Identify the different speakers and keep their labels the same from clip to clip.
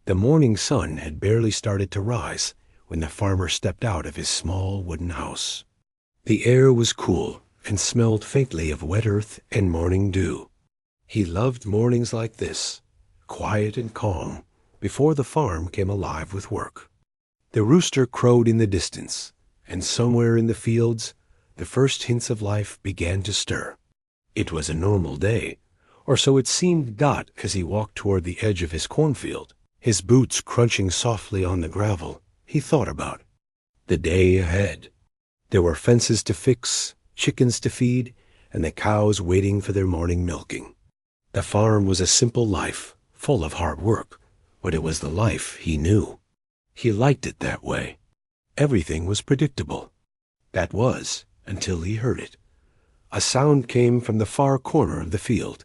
Speaker 1: The morning sun had barely started to rise when the farmer stepped out of his small wooden house. The air was cool and smelled faintly of wet earth and morning dew. He loved mornings like this, quiet and calm, before the farm came alive with work. The rooster crowed in the distance, and somewhere in the fields, the first hints of life began to stir. It was a normal day, or so it seemed to Dot as he walked toward the edge of his cornfield, his boots crunching softly on the gravel. He thought about the day ahead. There were fences to fix, chickens to feed, and the cows waiting for their morning milking. The farm was a simple life, full of hard work, but it was the life he knew. He liked it that way. Everything was predictable. That was, until he heard it. A sound came from the far corner of the field.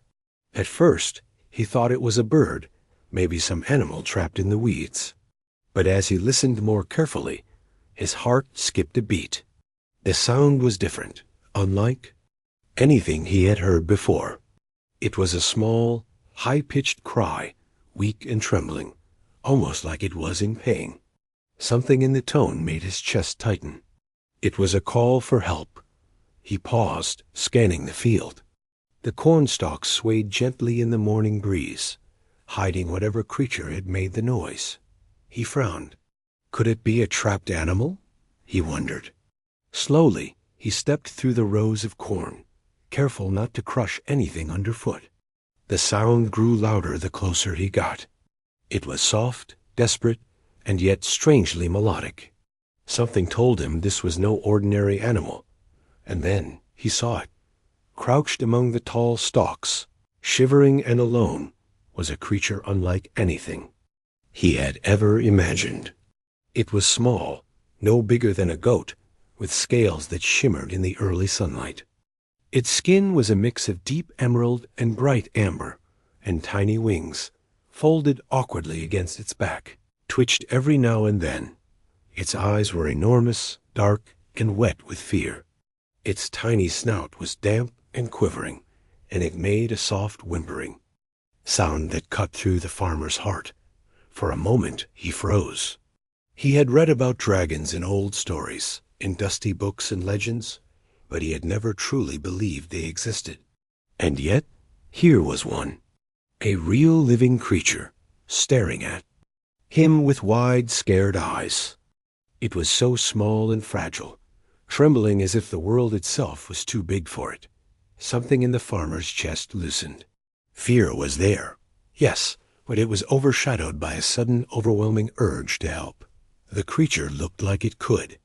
Speaker 1: At first, he thought it was a bird, maybe some animal trapped in the weeds. But as he listened more carefully, his heart skipped a beat. The sound was different, unlike anything he had heard before. It was a small, high-pitched cry, weak and trembling, almost like it was in pain. Something in the tone made his chest tighten. It was a call for help. He paused, scanning the field. The cornstalks swayed gently in the morning breeze, hiding whatever creature had made the noise. He frowned. Could it be a trapped animal? He wondered. Slowly, he stepped through the rows of corn, careful not to crush anything underfoot. The sound grew louder the closer he got. It was soft, desperate, and yet strangely melodic. Something told him this was no ordinary animal, and then he saw it. Crouched among the tall stalks, shivering and alone, was a creature unlike anything he had ever imagined. It was small, no bigger than a goat, with scales that shimmered in the early sunlight. Its skin was a mix of deep emerald and bright amber, and tiny wings, folded awkwardly against its back, twitched every now and then. Its eyes were enormous, dark, and wet with fear. Its tiny snout was damp and quivering, and it made a soft whimpering sound that cut through the farmer's heart. For a moment he froze. He had read about dragons in old stories, in dusty books and legends, but he had never truly believed they existed. And yet, here was one, a real living creature, staring at him with wide, scared eyes. It was so small and fragile, trembling as if the world itself was too big for it. Something in the farmer's chest loosened. Fear was there, yes, but it was overshadowed by a sudden, overwhelming urge to help. The creature looked like it could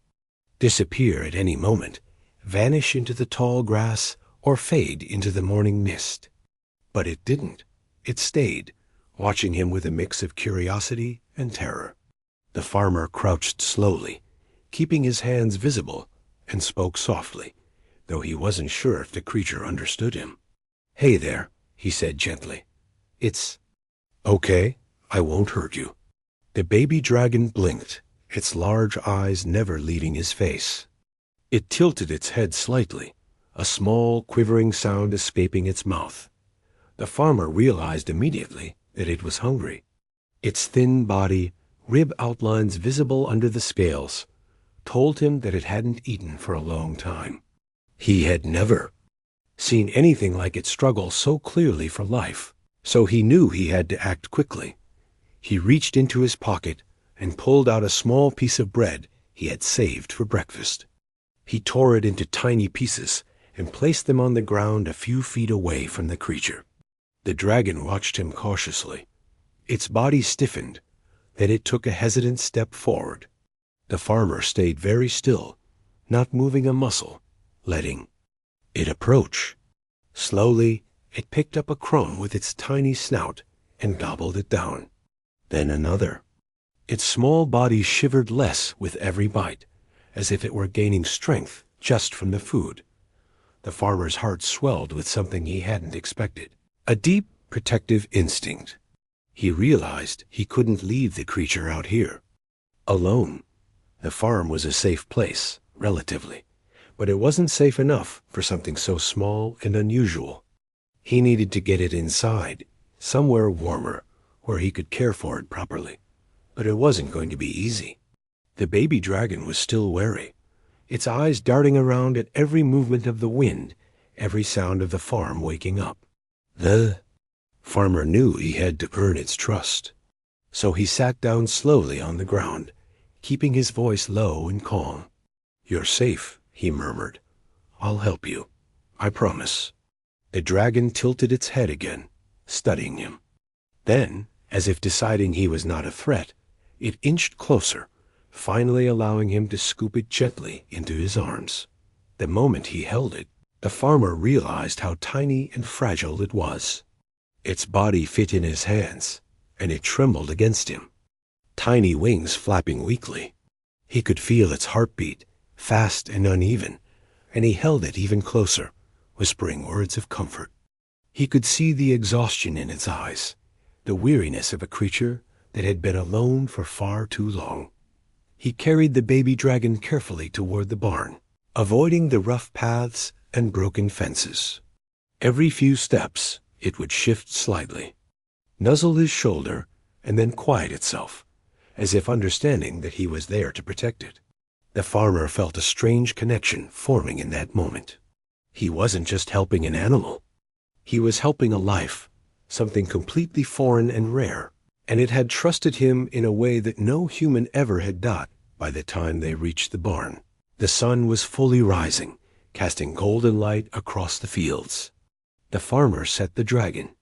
Speaker 1: disappear at any moment, vanish into the tall grass, or fade into the morning mist. But it didn't. It stayed, watching him with a mix of curiosity and terror. The farmer crouched slowly, keeping his hands visible, and spoke softly, though he wasn't sure if the creature understood him. "Hey there," he said gently. "It's okay. I won't hurt you." The baby dragon blinked, its large eyes never leaving his face. It tilted its head slightly, a small, quivering sound escaping its mouth. The farmer realized immediately that it was hungry. Its thin body, rib outlines visible under the scales, told him that it hadn't eaten for a long time. He had never seen anything like it struggle so clearly for life, so he knew he had to act quickly. He reached into his pocket and pulled out a small piece of bread he had saved for breakfast. He tore it into tiny pieces and placed them on the ground a few feet away from the creature. The dragon watched him cautiously. Its body stiffened, then it took a hesitant step forward. The farmer stayed very still, not moving a muscle, letting it approach. Slowly, it picked up a crumb with its tiny snout and gobbled it down. Then another. Its small body shivered less with every bite, as if it were gaining strength just from the food. The farmer's heart swelled with something he hadn't expected, a deep, protective instinct. He realized he couldn't leave the creature out here alone. The farm was a safe place, relatively, but it wasn't safe enough for something so small and unusual. He needed to get it inside, somewhere warmer, where he could care for it properly. But it wasn't going to be easy. The baby dragon was still wary, its eyes darting around at every movement of the wind, every sound of the farm waking up. The farmer knew he had to earn its trust, so he sat down slowly on the ground, keeping his voice low and calm. "You're safe," he murmured. "I'll help you. I promise." The dragon tilted its head again, studying him. Then, as if deciding he was not a threat, it inched closer, finally allowing him to scoop it gently into his arms. The moment he held it, the farmer realized how tiny and fragile it was. Its body fit in his hands, and it trembled against him, tiny wings flapping weakly. He could feel its heartbeat, fast and uneven, and he held it even closer, whispering words of comfort. He could see the exhaustion in its eyes, the weariness of a creature that had been alone for far too long. He carried the baby dragon carefully toward the barn, avoiding the rough paths and broken fences. Every few steps, it would shift slightly, nuzzle his shoulder, and then quiet itself, as if understanding that he was there to protect it. The farmer felt a strange connection forming in that moment. He wasn't just helping an animal. He was helping a life, something completely foreign and rare, and it had trusted him in a way that no human ever had done. By the time they reached the barn, the sun was fully rising, casting golden light across the fields. The farmer set the dragon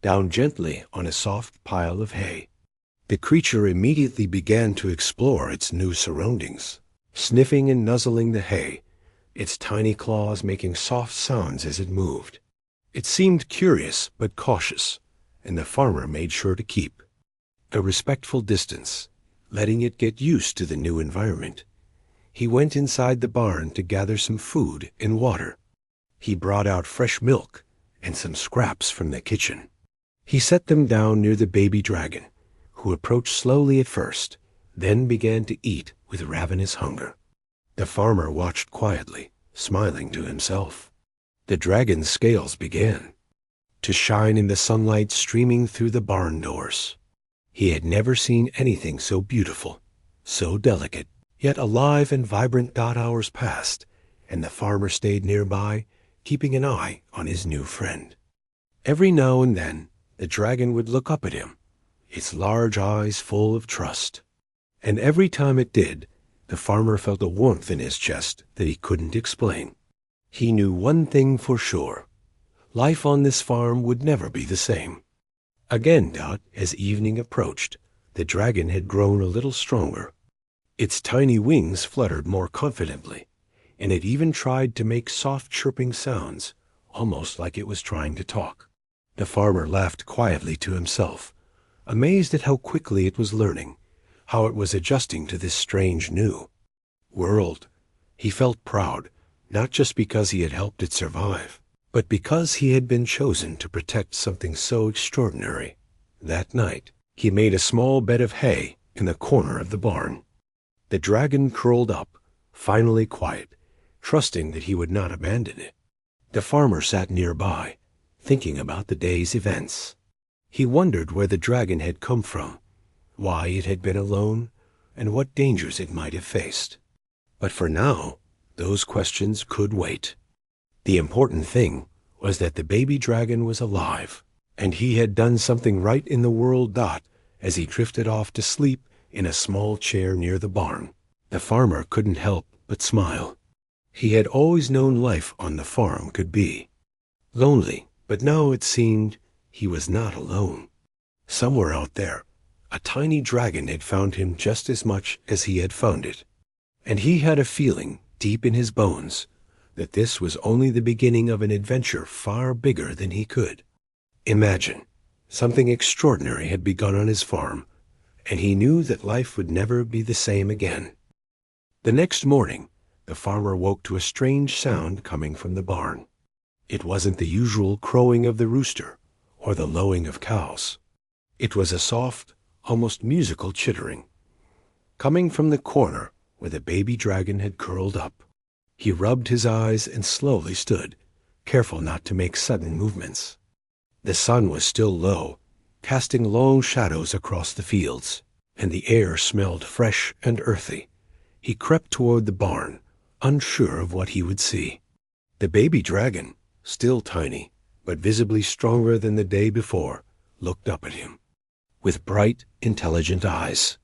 Speaker 1: down gently on a soft pile of hay. The creature immediately began to explore its new surroundings, sniffing and nuzzling the hay, its tiny claws making soft sounds as it moved. It seemed curious but cautious, and the farmer made sure to keep a respectful distance, letting it get used to the new environment. He went inside the barn to gather some food and water. He brought out fresh milk and some scraps from the kitchen. He set them down near the baby dragon, who approached slowly at first, then began to eat with ravenous hunger. The farmer watched quietly, smiling to himself. The dragon's scales began to shine in the sunlight streaming through the barn doors. He had never seen anything so beautiful, so delicate, yet alive and vibrant. Hours passed, and the farmer stayed nearby, keeping an eye on his new friend. Every now and then, the dragon would look up at him, its large eyes full of trust. And every time it did, the farmer felt a warmth in his chest that he couldn't explain. He knew one thing for sure: life on this farm would never be the same. Again, as evening approached, the dragon had grown a little stronger. Its tiny wings fluttered more confidently, and it even tried to make soft chirping sounds, almost like it was trying to talk. The farmer laughed quietly to himself, amazed at how quickly it was learning, how it was adjusting to this strange new world. He felt proud, not just because he had helped it survive, but because he had been chosen to protect something so extraordinary. That night, he made a small bed of hay in the corner of the barn. The dragon curled up, finally quiet, trusting that he would not abandon it. The farmer sat nearby, thinking about the day's events. He wondered where the dragon had come from, why it had been alone, and what dangers it might have faced. But for now, those questions could wait. The important thing was that the baby dragon was alive, and he had done something right in the world. As he drifted off to sleep in a small chair near the barn, the farmer couldn't help but smile. He had always known life on the farm could be lonely, but now it seemed he was not alone. Somewhere out there, a tiny dragon had found him just as much as he had found it, and he had a feeling deep in his bones that this was only the beginning of an adventure far bigger than he could imagine. Something extraordinary had begun on his farm, and he knew that life would never be the same again. The next morning, the farmer woke to a strange sound coming from the barn. It wasn't the usual crowing of the rooster or the lowing of cows. It was a soft, almost musical chittering, coming from the corner where the baby dragon had curled up. He rubbed his eyes and slowly stood, careful not to make sudden movements. The sun was still low, casting long shadows across the fields. and the air smelled fresh and earthy. He crept toward the barn, unsure of what he would see. The baby dragon, still tiny, but visibly stronger than the day before, looked up at him, with bright, intelligent eyes.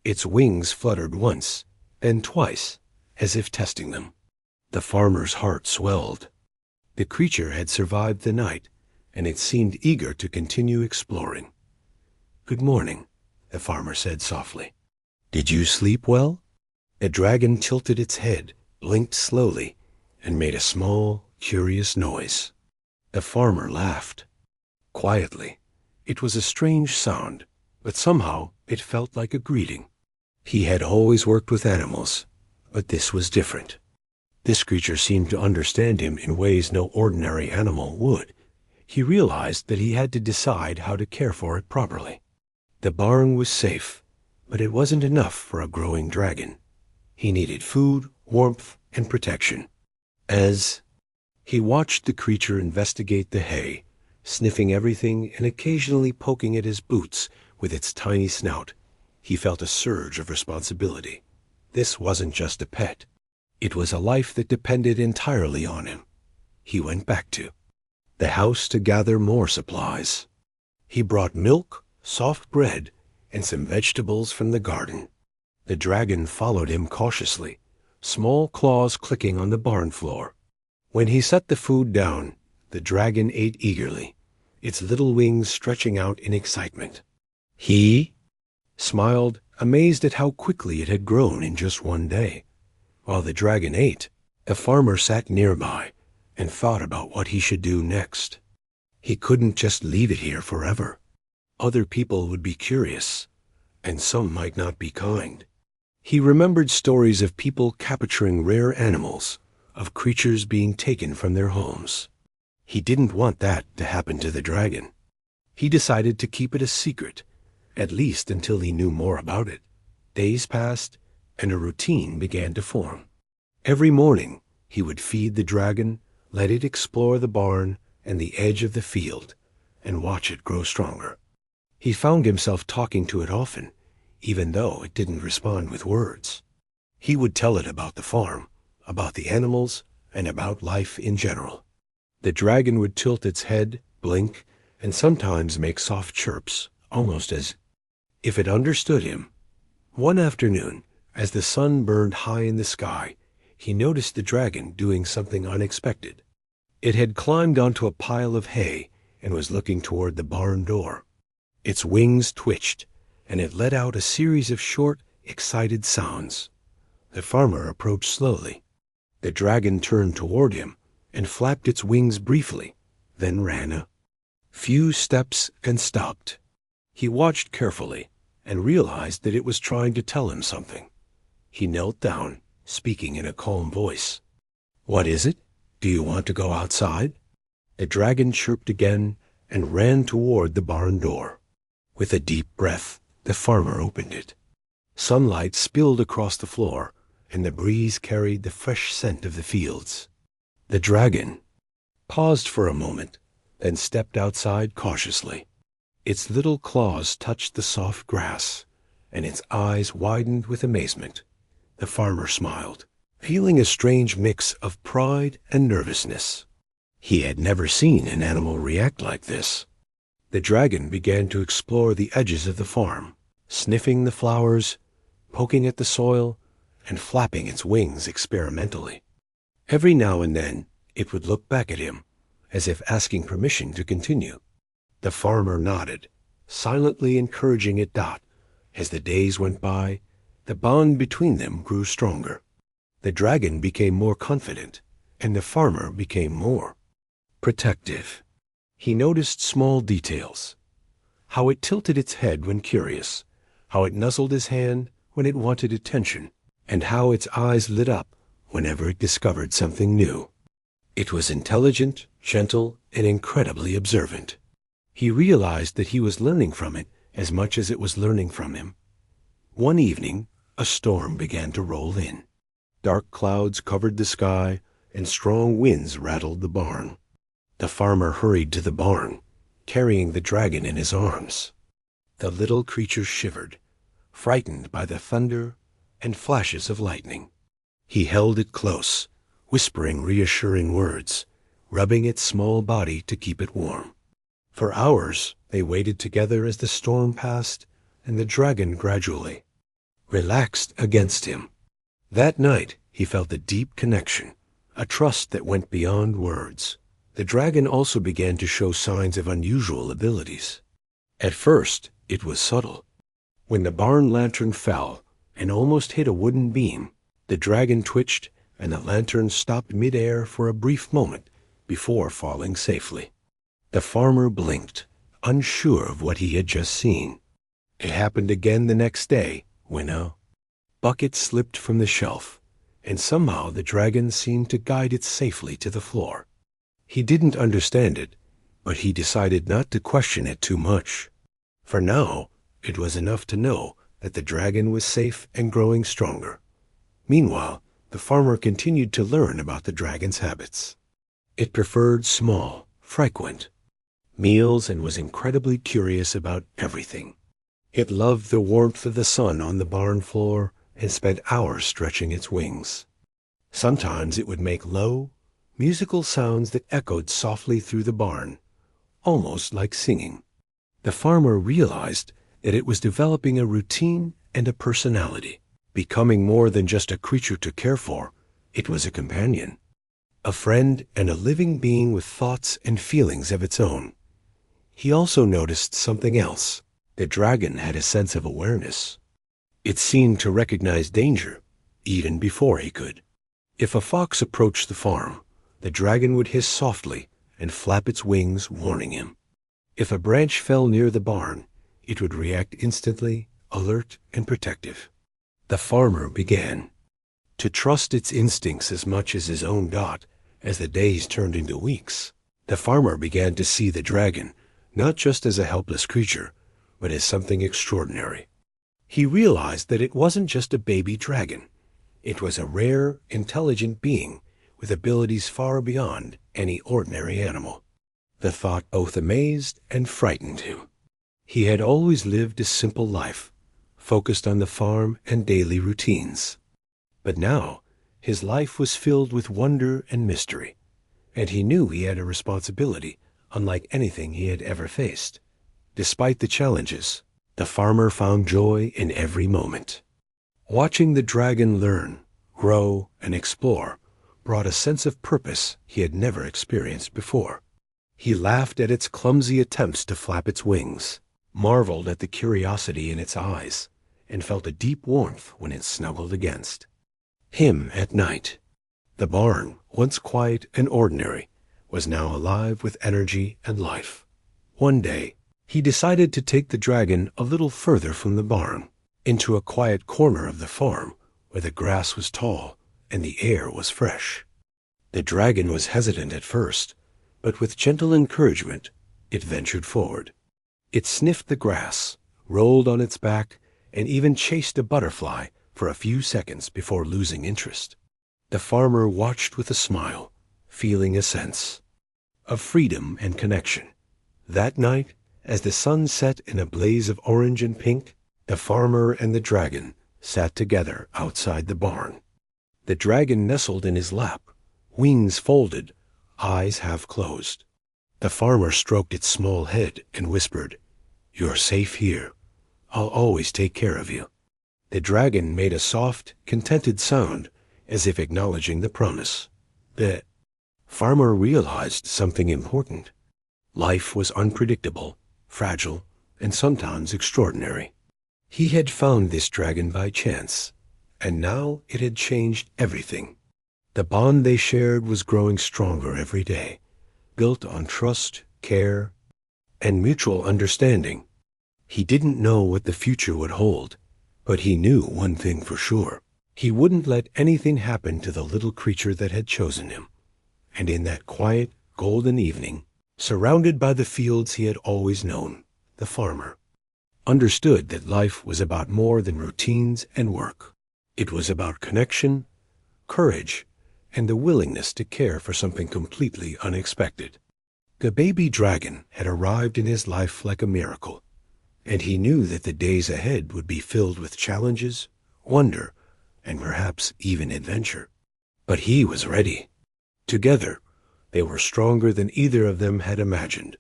Speaker 1: Its wings fluttered once, then twice, as if testing them. The farmer's heart swelled. The creature had survived the night, and it seemed eager to continue exploring. "Good morning," the farmer said softly. "Did you sleep well?" The dragon tilted its head, blinked slowly, and made a small, curious noise. The farmer laughed. Quietly. It was a strange sound, but somehow it felt like a greeting. He had always worked with animals, but this was different. This creature seemed to understand him in ways no ordinary animal would. He realized that he had to decide how to care for it properly. The barn was safe, but it wasn't enough for a growing dragon. He needed food, warmth, and protection. As he watched the creature investigate the hay, sniffing everything and occasionally poking at his boots with its tiny snout, he felt a surge of responsibility. This wasn't just a pet. It was a life that depended entirely on him. He went back to the house to gather more supplies. He brought milk, soft bread, and some vegetables from the garden. The dragon followed him cautiously, small claws clicking on the barn floor. When he set the food down, the dragon ate eagerly, its little wings stretching out in excitement. He smiled, amazed at how quickly it had grown in just one day. While the dragon ate, a farmer sat nearby and thought about what he should do next. He couldn't just leave it here forever. Other people would be curious, and some might not be kind. He remembered stories of people capturing rare animals, of creatures being taken from their homes. He didn't want that to happen to the dragon. He decided to keep it a secret, at least until he knew more about it. Days passed, and a routine began to form. Every morning, he would feed the dragon, let it explore the barn and the edge of the field, and watch it grow stronger. He found himself talking to it often, even though it didn't respond with words. He would tell it about the farm, about the animals, and about life in general. The dragon would tilt its head, blink, and sometimes make soft chirps, almost as if it understood him. One afternoon, as the sun burned high in the sky, he noticed the dragon doing something unexpected. It had climbed onto a pile of hay and was looking toward the barn door. Its wings twitched, and it let out a series of short, excited sounds. The farmer approached slowly. The dragon turned toward him and flapped its wings briefly, then ran a few steps and stopped. He watched carefully and realized that it was trying to tell him something. He knelt down, speaking in a calm voice. "What is it? Do you want to go outside?" The dragon chirped again and ran toward the barn door. With a deep breath, the farmer opened it. Sunlight spilled across the floor, and the breeze carried the fresh scent of the fields. The dragon paused for a moment, then stepped outside cautiously. Its little claws touched the soft grass, and its eyes widened with amazement. The farmer smiled, feeling a strange mix of pride and nervousness. He had never seen an animal react like this. The dragon began to explore the edges of the farm, sniffing the flowers, poking at the soil, and flapping its wings experimentally. Every now and then, it would look back at him, as if asking permission to continue. The farmer nodded, silently encouraging it. As the days went by, the bond between them grew stronger. The dragon became more confident, and the farmer became more protective. He noticed small details, how it tilted its head when curious, how it nuzzled his hand when it wanted attention, and how its eyes lit up whenever it discovered something new. It was intelligent, gentle, and incredibly observant. He realized that he was learning from it as much as it was learning from him. One evening, a storm began to roll in. Dark clouds covered the sky, and strong winds rattled the barn. The farmer hurried to the barn, carrying the dragon in his arms. The little creature shivered, frightened by the thunder and flashes of lightning. He held it close, whispering reassuring words, rubbing its small body to keep it warm. For hours they waited together as the storm passed and the dragon gradually relaxed against him. That night he felt a deep connection, a trust that went beyond words. The dragon also began to show signs of unusual abilities. At first it was subtle. When the barn lantern fell and almost hit a wooden beam, the dragon twitched and the lantern stopped midair for a brief moment before falling safely. The farmer blinked, unsure of what he had just seen. It happened again the next day when a bucket slipped from the shelf, and somehow the dragon seemed to guide it safely to the floor. He didn't understand it, but he decided not to question it too much. For now, it was enough to know that the dragon was safe and growing stronger. Meanwhile, the farmer continued to learn about the dragon's habits. It preferred small, frequent meals and was incredibly curious about everything. It loved the warmth of the sun on the barn floor and spent hours stretching its wings. Sometimes it would make low, musical sounds that echoed softly through the barn, almost like singing. The farmer realized that it was developing a routine and a personality. Becoming more than just a creature to care for, it was a companion, a friend and a living being with thoughts and feelings of its own. He also noticed something else. The dragon had a sense of awareness. It seemed to recognize danger, even before he could. If a fox approached the farm, the dragon would hiss softly and flap its wings, warning him. If a branch fell near the barn, it would react instantly, alert and protective. The farmer began to trust its instincts as much as his own dot. As the days turned into weeks, the farmer began to see the dragon not just as a helpless creature, but as something extraordinary. He realized that it wasn't just a baby dragon. It was a rare, intelligent being with abilities far beyond any ordinary animal. The thought both amazed and frightened him. He had always lived a simple life, focused on the farm and daily routines. But now, his life was filled with wonder and mystery, and he knew he had a responsibility unlike anything he had ever faced. Despite the challenges, the farmer found joy in every moment. Watching the dragon learn, grow, and explore brought a sense of purpose he had never experienced before. He laughed at its clumsy attempts to flap its wings, marveled at the curiosity in its eyes, and felt a deep warmth when it snuggled against him at night. The barn, once quiet and ordinary, was now alive with energy and life. One day, he decided to take the dragon a little further from the barn, into a quiet corner of the farm where the grass was tall and the air was fresh. The dragon was hesitant at first, but with gentle encouragement, it ventured forward. It sniffed the grass, rolled on its back, and even chased a butterfly for a few seconds before losing interest. The farmer watched with a smile, feeling a sense of freedom and connection. That night, as the sun set in a blaze of orange and pink, the farmer and the dragon sat together outside the barn. The dragon nestled in his lap, wings folded, eyes half closed. The farmer stroked its small head and whispered, "You're safe here. I'll always take care of you." The dragon made a soft, contented sound, as if acknowledging the promise. The farmer realized something important. Life was unpredictable, fragile, and sometimes extraordinary. He had found this dragon by chance, and now it had changed everything. The bond they shared was growing stronger every day, built on trust, care, and mutual understanding. He didn't know what the future would hold, but he knew one thing for sure. He wouldn't let anything happen to the little creature that had chosen him. And in that quiet, golden evening, surrounded by the fields he had always known, the farmer understood that life was about more than routines and work. It was about connection, courage, and the willingness to care for something completely unexpected. The baby dragon had arrived in his life like a miracle, and he knew that the days ahead would be filled with challenges, wonder, and perhaps even adventure. But he was ready. Together, they were stronger than either of them had imagined,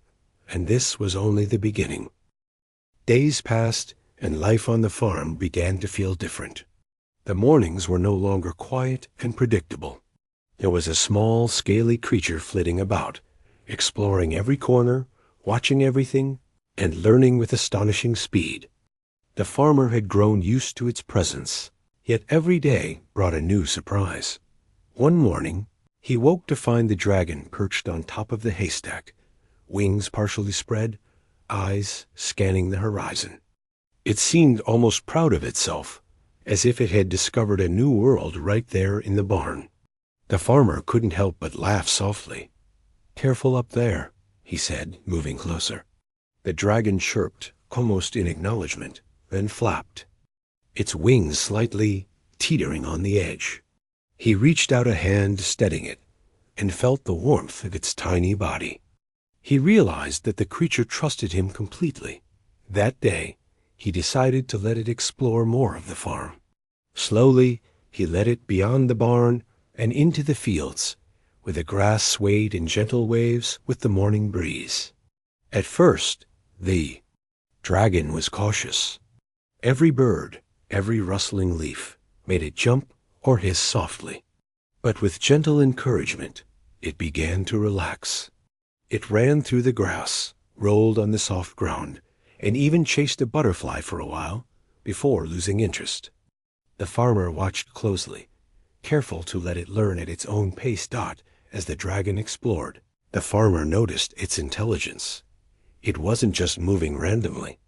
Speaker 1: and this was only the beginning. Days passed, and life on the farm began to feel different. The mornings were no longer quiet and predictable. There was a small, scaly creature flitting about, exploring every corner, watching everything, and learning with astonishing speed. The farmer had grown used to its presence, yet every day brought a new surprise. One morning, he woke to find the dragon perched on top of the haystack, wings partially spread, eyes scanning the horizon. It seemed almost proud of itself, as if it had discovered a new world right there in the barn. The farmer couldn't help but laugh softly. "Careful up there," he said, moving closer. The dragon chirped, almost in acknowledgement, then flapped, its wings slightly teetering on the edge. He reached out a hand, steadying it, and felt the warmth of its tiny body. He realized that the creature trusted him completely. That day, he decided to let it explore more of the farm. Slowly, he led it beyond the barn and into the fields, where the grass swayed in gentle waves with the morning breeze. At first, the dragon was cautious. Every bird, every rustling leaf, made it jump or hiss softly. But with gentle encouragement, it began to relax. It ran through the grass, rolled on the soft ground, and even chased a butterfly for a while before losing interest. The farmer watched closely, careful to let it learn at its own pace. As the dragon explored, the farmer noticed its intelligence. It wasn't just moving randomly.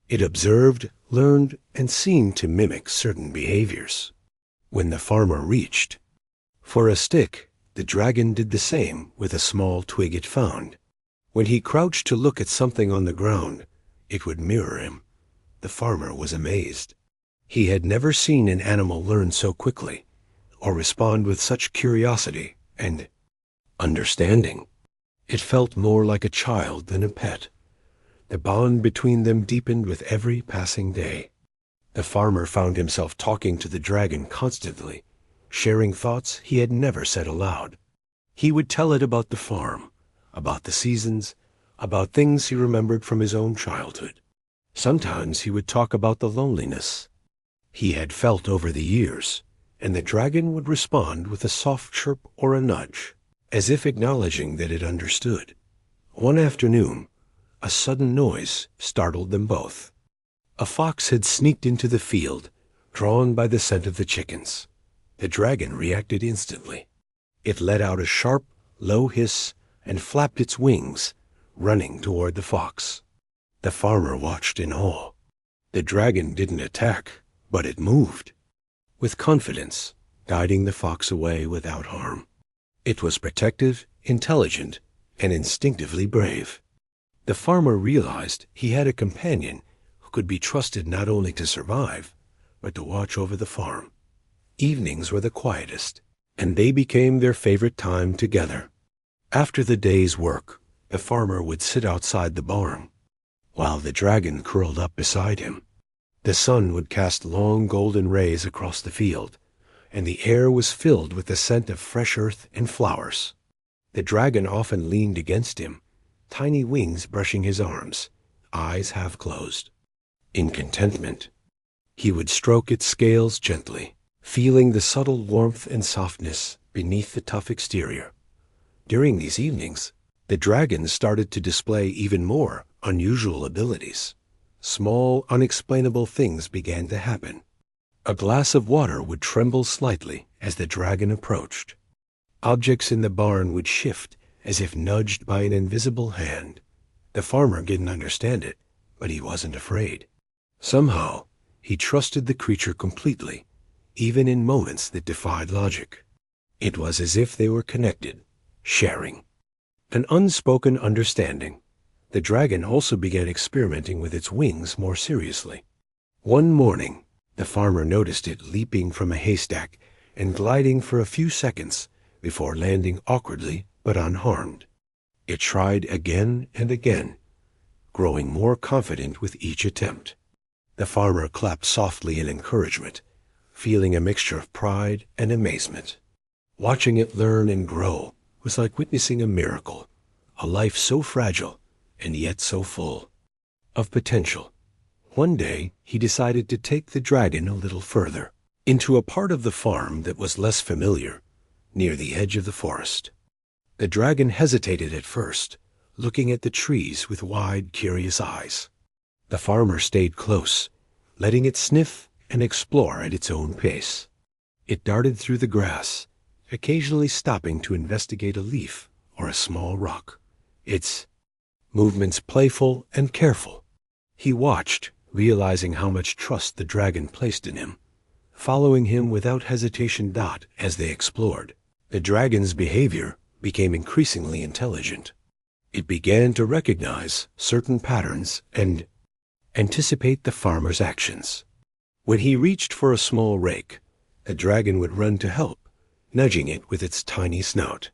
Speaker 1: It observed, learned, and seemed to mimic certain behaviors. When the farmer reached for a stick, the dragon did the same with a small twig it found. When he crouched to look at something on the ground, it would mirror him. The farmer was amazed. He had never seen an animal learn so quickly, or respond with such curiosity and understanding. It felt more like a child than a pet. The bond between them deepened with every passing day. The farmer found himself talking to the dragon constantly, sharing thoughts he had never said aloud. He would tell it about the farm, about the seasons, about things he remembered from his own childhood. Sometimes he would talk about the loneliness he had felt over the years, and the dragon would respond with a soft chirp or a nudge, as if acknowledging that it understood. One afternoon, a sudden noise startled them both. A fox had sneaked into the field, drawn by the scent of the chickens. The dragon reacted instantly. It let out a sharp, low hiss and flapped its wings, running toward the fox. The farmer watched in awe. The dragon didn't attack, but it moved, with confidence, guiding the fox away without harm. It was protective, intelligent, and instinctively brave. The farmer realized he had a companion who could be trusted not only to survive, but to watch over the farm. Evenings were the quietest, and they became their favorite time together. After the day's work, the farmer would sit outside the barn, while the dragon curled up beside him. The sun would cast long golden rays across the field, and the air was filled with the scent of fresh earth and flowers. The dragon often leaned against him, tiny wings brushing his arms, eyes half closed. In contentment, he would stroke its scales gently, feeling the subtle warmth and softness beneath the tough exterior. During these evenings, the dragon started to display even more unusual abilities. Small, unexplainable things began to happen. A glass of water would tremble slightly as the dragon approached. Objects in the barn would shift as if nudged by an invisible hand. The farmer didn't understand it, but he wasn't afraid. Somehow, he trusted the creature completely, even in moments that defied logic. It was as if they were connected, sharing an unspoken understanding. The dragon also began experimenting with its wings more seriously. One morning, the farmer noticed it leaping from a haystack and gliding for a few seconds before landing awkwardly but unharmed. It tried again and again, growing more confident with each attempt. The farmer clapped softly in encouragement, feeling a mixture of pride and amazement. Watching it learn and grow was like witnessing a miracle, a life so fragile and yet so full of potential. One day, he decided to take the dragon a little further, into a part of the farm that was less familiar, near the edge of the forest. The dragon hesitated at first, looking at the trees with wide, curious eyes. The farmer stayed close, letting it sniff and explore at its own pace. It darted through the grass, occasionally stopping to investigate a leaf or a small rock, its movements playful and careful. He watched, realizing how much trust the dragon placed in him, following him without hesitation. As they explored, the dragon's behavior became increasingly intelligent. It began to recognize certain patterns and anticipate the farmer's actions. When he reached for a small rake, the dragon would run to help, nudging it with its tiny snout.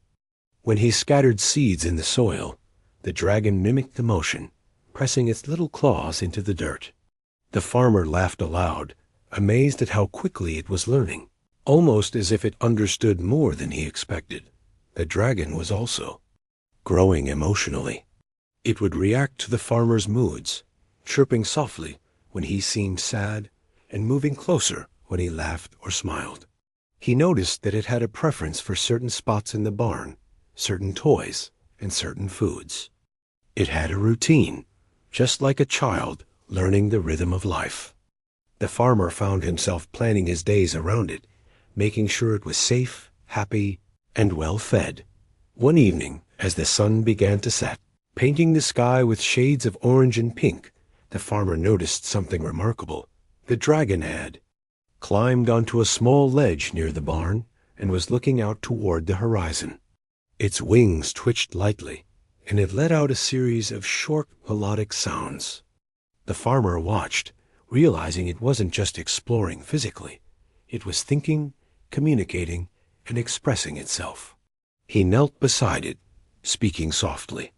Speaker 1: When he scattered seeds in the soil, the dragon mimicked the motion, pressing its little claws into the dirt. The farmer laughed aloud, amazed at how quickly it was learning, almost as if it understood more than he expected. The dragon was also growing emotionally. It would react to the farmer's moods, chirping softly when he seemed sad and moving closer when he laughed or smiled. He noticed that it had a preference for certain spots in the barn, certain toys, and certain foods. It had a routine, just like a child learning the rhythm of life. The farmer found himself planning his days around it, making sure it was safe, happy, and well-fed. One evening, as the sun began to set, painting the sky with shades of orange and pink, the farmer noticed something remarkable. The dragon had climbed onto a small ledge near the barn and was looking out toward the horizon. Its wings twitched lightly, and it let out a series of short, melodic sounds. The farmer watched, realizing it wasn't just exploring physically. It was thinking, communicating, and expressing itself. He knelt beside it, speaking softly.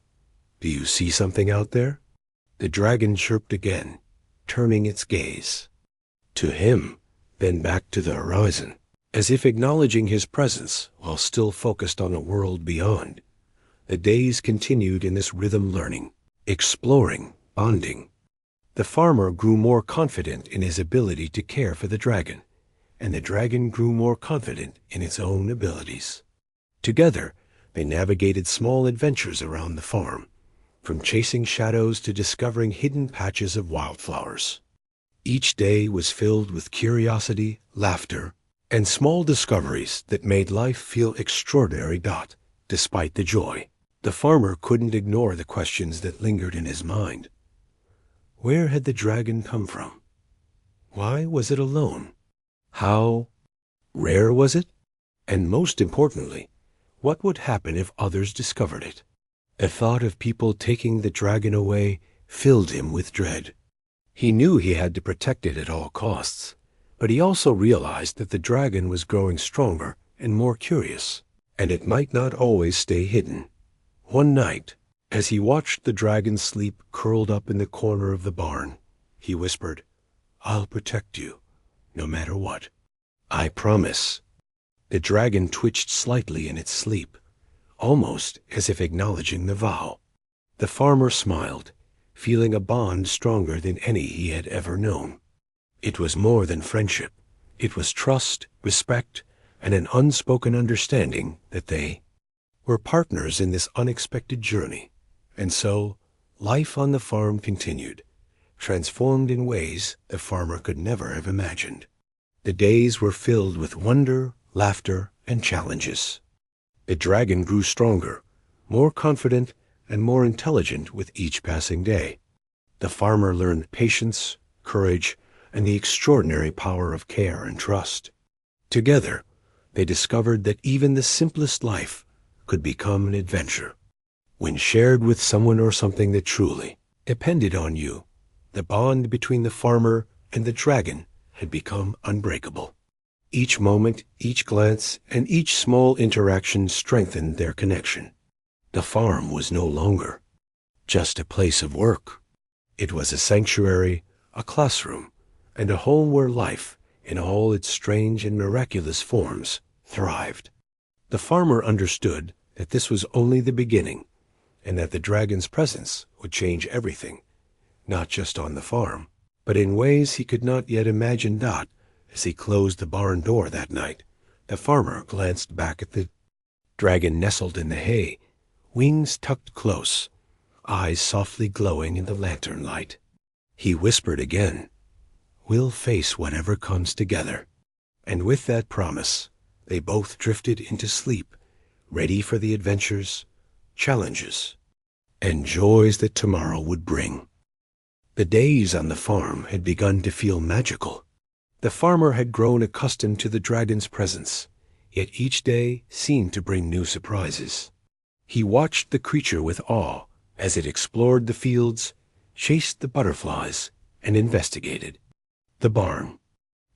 Speaker 1: "Do you see something out there?" The dragon chirped again, turning its gaze to him, then back to the horizon, as if acknowledging his presence while still focused on a world beyond. The days continued in this rhythm, learning, exploring, bonding. The farmer grew more confident in his ability to care for the dragon, and the dragon grew more confident in its own abilities. Together, they navigated small adventures around the farm, from chasing shadows to discovering hidden patches of wildflowers. Each day was filled with curiosity, laughter, and small discoveries that made life feel extraordinary. Despite the joy, the farmer couldn't ignore the questions that lingered in his mind. Where had the dragon come from? Why was it alone? How rare was it? And most importantly, what would happen if others discovered it? The thought of people taking the dragon away filled him with dread. He knew he had to protect it at all costs, but he also realized that the dragon was growing stronger and more curious, and it might not always stay hidden. One night, as he watched the dragon sleep curled up in the corner of the barn, he whispered, "I'll protect you, no matter what. I promise." The dragon twitched slightly in its sleep, almost as if acknowledging the vow. The farmer smiled, feeling a bond stronger than any he had ever known. It was more than friendship. It was trust, respect, and an unspoken understanding that they were partners in this unexpected journey. And so, life on the farm continued, transformed in ways the farmer could never have imagined. The days were filled with wonder, laughter, and challenges. The dragon grew stronger, more confident, and more intelligent with each passing day. The farmer learned patience, courage, and the extraordinary power of care and trust. Together, they discovered that even the simplest life could become an adventure. When shared with someone or something that truly depended on you, the bond between the farmer and the dragon had become unbreakable. Each moment, each glance, and each small interaction strengthened their connection. The farm was no longer just a place of work. It was a sanctuary, a classroom, and a home where life, in all its strange and miraculous forms, thrived. The farmer understood that this was only the beginning, and that the dragon's presence would change everything, not just on the farm, but in ways he could not yet imagine. As he closed the barn door that night, the farmer glanced back at the dragon nestled in the hay, wings tucked close, eyes softly glowing in the lantern light. He whispered again, "We'll face whatever comes together." And with that promise, they both drifted into sleep, ready for the adventures, challenges, and joys that tomorrow would bring. The days on the farm had begun to feel magical. The farmer had grown accustomed to the dragon's presence, yet each day seemed to bring new surprises. He watched the creature with awe as it explored the fields, chased the butterflies, and investigated the barn.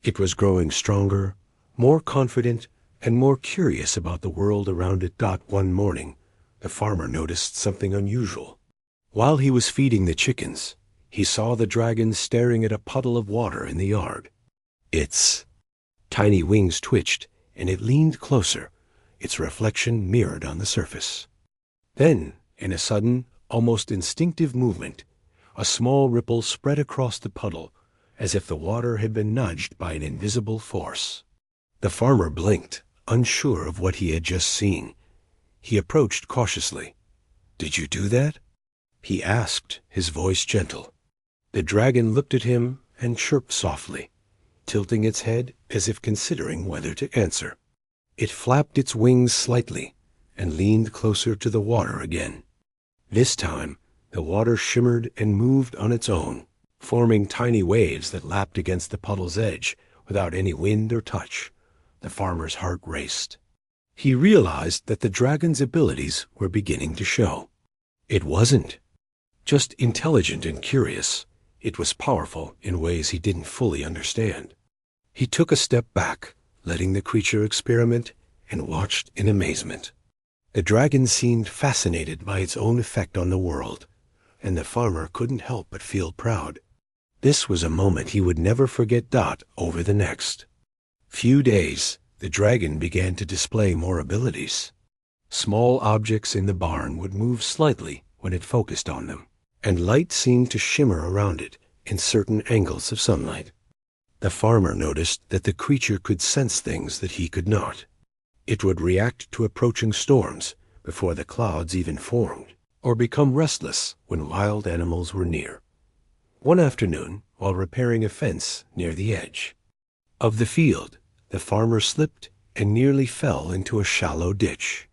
Speaker 1: It was growing stronger, more confident, and more curious about the world around it. One morning, the farmer noticed something unusual. While he was feeding the chickens, he saw the dragon staring at a puddle of water in the yard. Its tiny wings twitched, and it leaned closer, its reflection mirrored on the surface. Then, in a sudden, almost instinctive movement, a small ripple spread across the puddle, as if the water had been nudged by an invisible force. The farmer blinked, unsure of what he had just seen. He approached cautiously. "Did you do that?" he asked, his voice gentle. The dragon looked at him and chirped softly, tilting its head as if considering whether to answer. It flapped its wings slightly and leaned closer to the water again. This time, the water shimmered and moved on its own, forming tiny waves that lapped against the puddle's edge without any wind or touch. The farmer's heart raced. He realized that the dragon's abilities were beginning to show. It wasn't just intelligent and curious. It was powerful in ways he didn't fully understand. He took a step back, letting the creature experiment, and watched in amazement. The dragon seemed fascinated by its own effect on the world, and the farmer couldn't help but feel proud. This was a moment he would never forget. Over the next few days, the dragon began to display more abilities. Small objects in the barn would move slightly when it focused on them, and light seemed to shimmer around it in certain angles of sunlight. The farmer noticed that the creature could sense things that he could not. It would react to approaching storms before the clouds even formed, or become restless when wild animals were near. One afternoon, while repairing a fence near the edge of the field, the farmer slipped and nearly fell into a shallow ditch.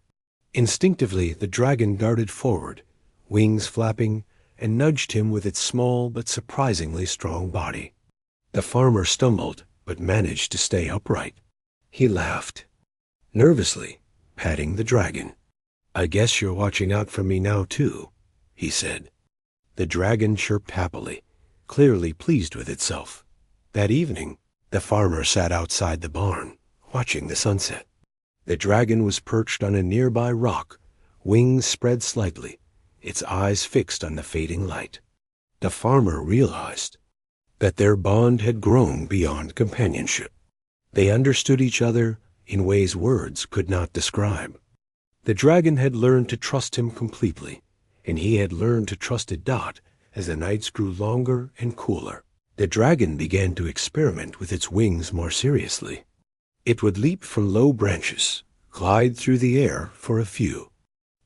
Speaker 1: Instinctively, the dragon darted forward, wings flapping, and nudged him with its small but surprisingly strong body. The farmer stumbled, but managed to stay upright. He laughed, nervously, patting the dragon. "I guess you're watching out for me now, too," he said. The dragon chirped happily, clearly pleased with itself. That evening, the farmer sat outside the barn, watching the sunset. The dragon was perched on a nearby rock, wings spread slightly, its eyes fixed on the fading light. The farmer realized that their bond had grown beyond companionship. They understood each other in ways words could not describe. The dragon had learned to trust him completely, and he had learned to trust it. As the nights grew longer and cooler, the dragon began to experiment with its wings more seriously. It would leap from low branches, glide through the air for a few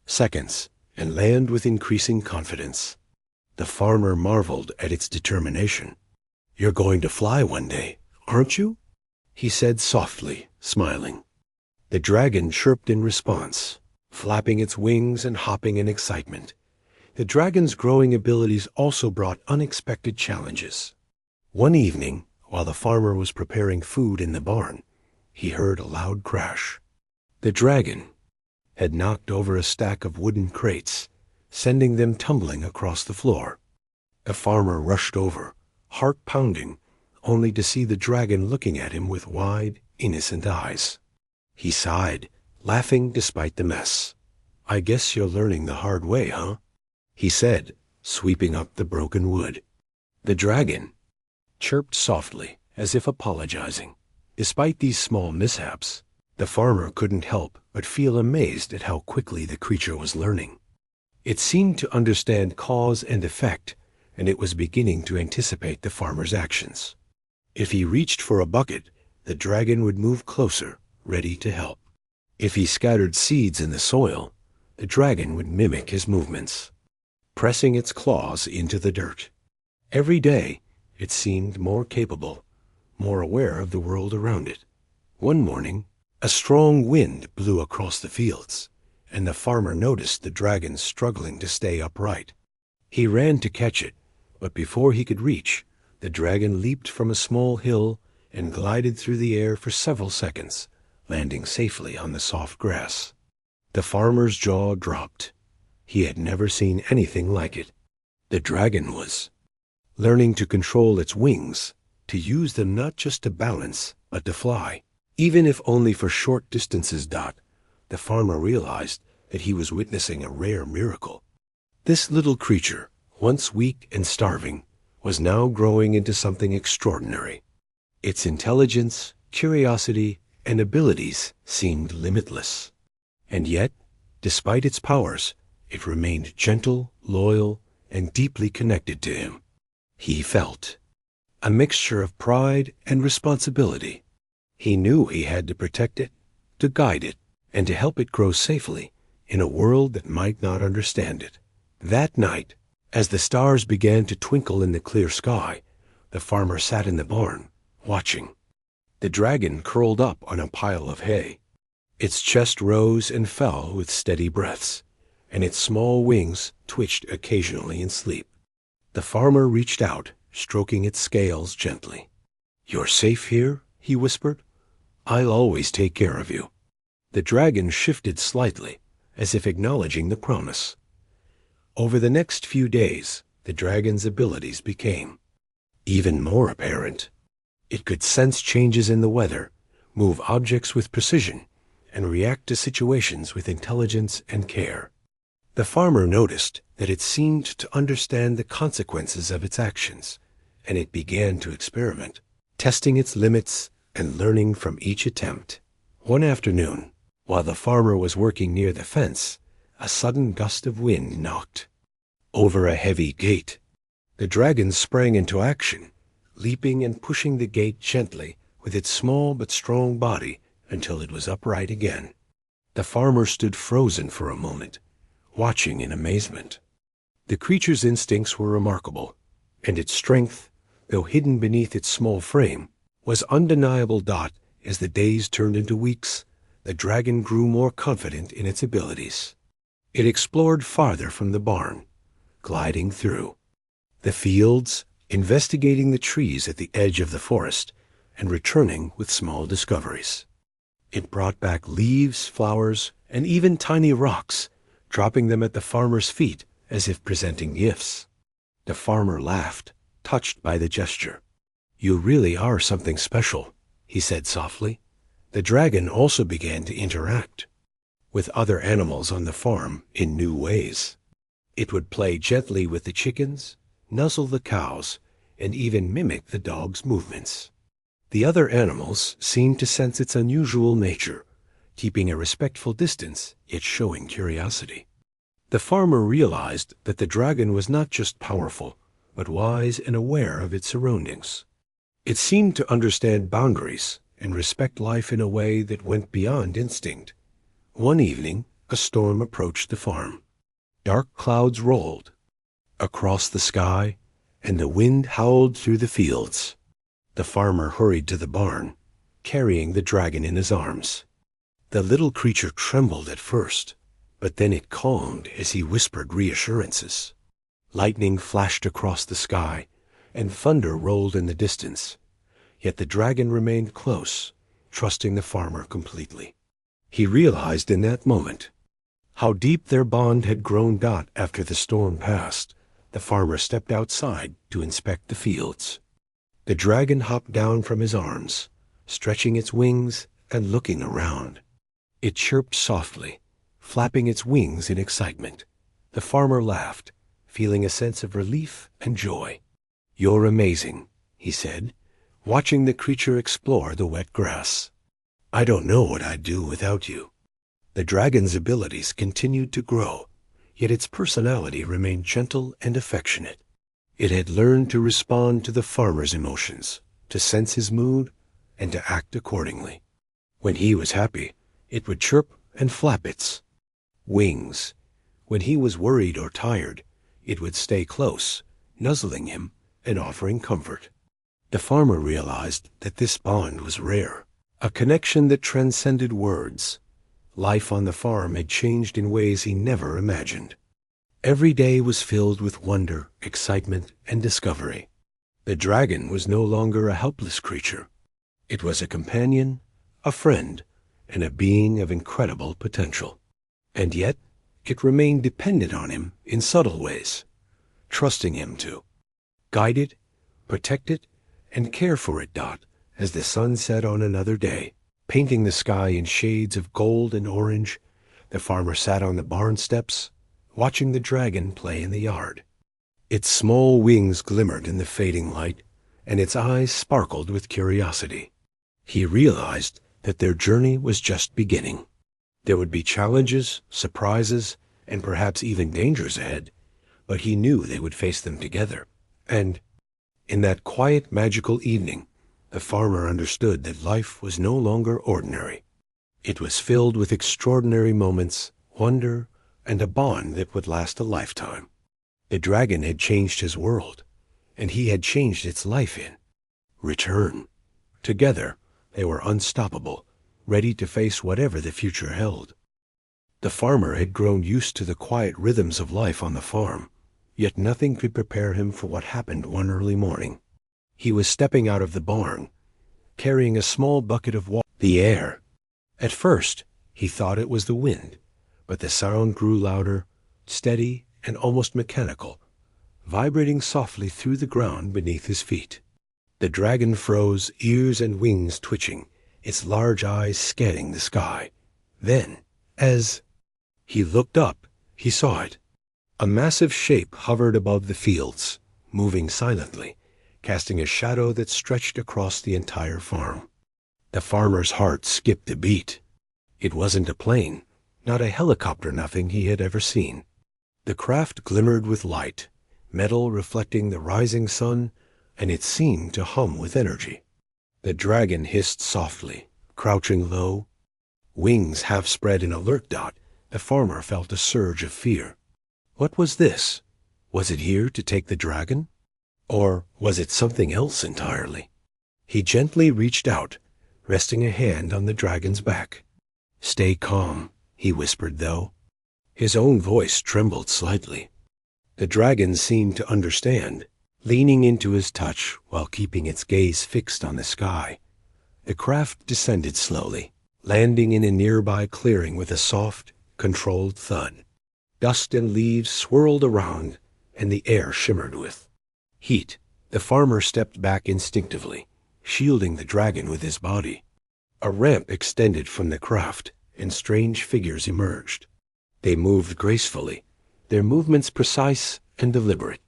Speaker 1: seconds, and land with increasing confidence. The farmer marveled at its determination. "You're going to fly one day, aren't you?" he said softly, smiling. The dragon chirped in response, flapping its wings and hopping in excitement. The dragon's growing abilities also brought unexpected challenges. One evening, while the farmer was preparing food in the barn, he heard a loud crash. The dragon had knocked over a stack of wooden crates, sending them tumbling across the floor. The farmer rushed over, heart pounding, only to see the dragon looking at him with wide, innocent eyes. He sighed, laughing despite the mess. "I guess you're learning the hard way, huh?" he said, sweeping up the broken wood. The dragon chirped softly, as if apologizing. Despite these small mishaps, the farmer couldn't help but feel amazed at how quickly the creature was learning. It seemed to understand cause and effect, and it was beginning to anticipate the farmer's actions. If he reached for a bucket, the dragon would move closer, ready to help. If he scattered seeds in the soil, the dragon would mimic his movements, pressing its claws into the dirt. Every day, it seemed more capable, more aware of the world around it. One morning, a strong wind blew across the fields, and the farmer noticed the dragon struggling to stay upright. He ran to catch it, but before he could reach, the dragon leaped from a small hill and glided through the air for several seconds, landing safely on the soft grass. The farmer's jaw dropped. He had never seen anything like it. The dragon was learning to control its wings, to use them not just to balance, but to fly. Even if only for short distances. The farmer realized that he was witnessing a rare miracle. This little creature, once weak and starving, was now growing into something extraordinary. Its intelligence, curiosity, and abilities seemed limitless. And yet, despite its powers, it remained gentle, loyal, and deeply connected to him. He felt a mixture of pride and responsibility. He knew he had to protect it, to guide it, and to help it grow safely in a world that might not understand it. That night, as the stars began to twinkle in the clear sky, the farmer sat in the barn, watching. The dragon curled up on a pile of hay. Its chest rose and fell with steady breaths, and its small wings twitched occasionally in sleep. The farmer reached out, stroking its scales gently. "You're safe here?" he whispered. "I'll always take care of you." The dragon shifted slightly, as if acknowledging the promise. Over the next few days, the dragon's abilities became even more apparent. It could sense changes in the weather, move objects with precision, and react to situations with intelligence and care. The farmer noticed that it seemed to understand the consequences of its actions, and it began to experiment, testing its limits and learning from each attempt. One afternoon, while the farmer was working near the fence, a sudden gust of wind knocked over a heavy gate. The dragon sprang into action, leaping and pushing the gate gently with its small but strong body until it was upright again. The farmer stood frozen for a moment, watching in amazement. The creature's instincts were remarkable, and its strength, though hidden beneath its small frame, was undeniable. As the days turned into weeks, the dragon grew more confident in its abilities. It explored farther from the barn, gliding through the fields, investigating the trees at the edge of the forest, and returning with small discoveries. It brought back leaves, flowers, and even tiny rocks, dropping them at the farmer's feet as if presenting gifts. The farmer laughed, touched by the gesture. "You really are something special," he said softly. The dragon also began to interact with other animals on the farm in new ways. It would play gently with the chickens, nuzzle the cows, and even mimic the dog's movements. The other animals seemed to sense its unusual nature, keeping a respectful distance, yet showing curiosity. The farmer realized that the dragon was not just powerful, but wise and aware of its surroundings. It seemed to understand boundaries and respect life in a way that went beyond instinct. One evening, a storm approached the farm. Dark clouds rolled across the sky, and the wind howled through the fields. The farmer hurried to the barn, carrying the dragon in his arms. The little creature trembled at first, but then it calmed as he whispered reassurances. Lightning flashed across the sky, and thunder rolled in the distance. Yet the dragon remained close, trusting the farmer completely. He realized in that moment how deep their bond had grown. After the storm passed, the farmer stepped outside to inspect the fields. The dragon hopped down from his arms, stretching its wings and looking around. It chirped softly, flapping its wings in excitement. The farmer laughed, feeling a sense of relief and joy. "You're amazing," he said, watching the creature explore the wet grass. "I don't know what I'd do without you." The dragon's abilities continued to grow, yet its personality remained gentle and affectionate. It had learned to respond to the farmer's emotions, to sense his mood, and to act accordingly. When he was happy, it would chirp and flap its wings. When he was worried or tired, it would stay close, nuzzling him and offering comfort. The farmer realized that this bond was rare, a connection that transcended words. Life on the farm had changed in ways he never imagined. Every day was filled with wonder, excitement, and discovery. The dragon was no longer a helpless creature. It was a companion, a friend, and a being of incredible potential. And yet, it remained dependent on him in subtle ways, trusting him to guide it, protect it, and care for it. As the sun set on another day, painting the sky in shades of gold and orange, the farmer sat on the barn steps, watching the dragon play in the yard. Its small wings glimmered in the fading light, and its eyes sparkled with curiosity. He realized that their journey was just beginning. There would be challenges, surprises, and perhaps even dangers ahead, but he knew they would face them together. And in that quiet, magical evening, the farmer understood that life was no longer ordinary. It was filled with extraordinary moments, wonder, and a bond that would last a lifetime. The dragon had changed his world, and he had changed its life in return. Together, they were unstoppable, ready to face whatever the future held. The farmer had grown used to the quiet rhythms of life on the farm, yet nothing could prepare him for what happened one early morning. He was stepping out of the barn, carrying a small bucket of water. The air. At first, he thought it was the wind, but the sound grew louder, steady, and almost mechanical, vibrating softly through the ground beneath his feet. The dragon froze, ears and wings twitching, its large eyes scanning the sky. Then, as he looked up, he saw it. A massive shape hovered above the fields, moving silently, casting a shadow that stretched across the entire farm. The farmer's heart skipped a beat. It wasn't a plane, not a helicopter, nothing he had ever seen. The craft glimmered with light, metal reflecting the rising sun, and it seemed to hum with energy. The dragon hissed softly, crouching low, wings half spread in alert. The farmer felt a surge of fear. What was this? Was it here to take the dragon? Or was it something else entirely? He gently reached out, resting a hand on the dragon's back. "Stay calm," he whispered, though. His own voice trembled slightly. The dragon seemed to understand, leaning into his touch while keeping its gaze fixed on the sky. The craft descended slowly, landing in a nearby clearing with a soft, controlled thud. Dust and leaves swirled around, and the air shimmered with heat. The farmer stepped back instinctively, shielding the dragon with his body. A ramp extended from the craft, and strange figures emerged. They moved gracefully, their movements precise and deliberate.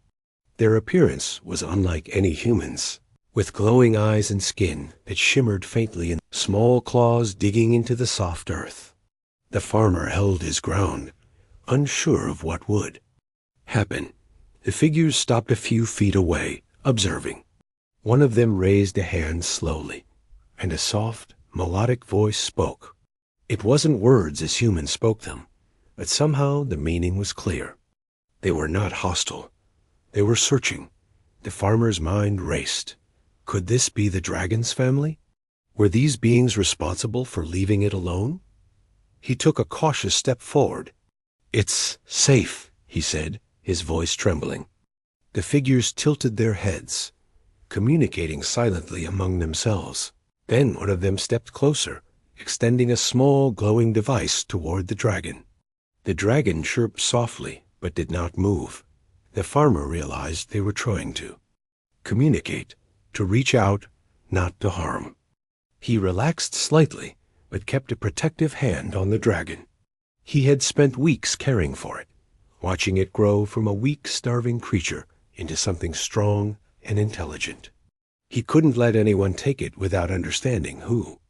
Speaker 1: Their appearance was unlike any humans, with glowing eyes and skin that shimmered faintly and small claws digging into the soft earth. The farmer held his ground, unsure of what would happen. The figures stopped a few feet away, observing. One of them raised a hand slowly, and a soft, melodic voice spoke. It wasn't words as humans spoke them, but somehow the meaning was clear. They were not hostile. They were searching. The farmer's mind raced. Could this be the dragon's family? Were these beings responsible for leaving it alone? He took a cautious step forward. "It's safe," he said, his voice trembling. The figures tilted their heads, communicating silently among themselves. Then one of them stepped closer, extending a small glowing device toward the dragon. The dragon chirped softly, but did not move. The farmer realized they were trying to communicate, to reach out, not to harm. He relaxed slightly, but kept a protective hand on the dragon. He had spent weeks caring for it, watching it grow from a weak, starving creature into something strong, and intelligent. He couldn't let anyone take it without understanding who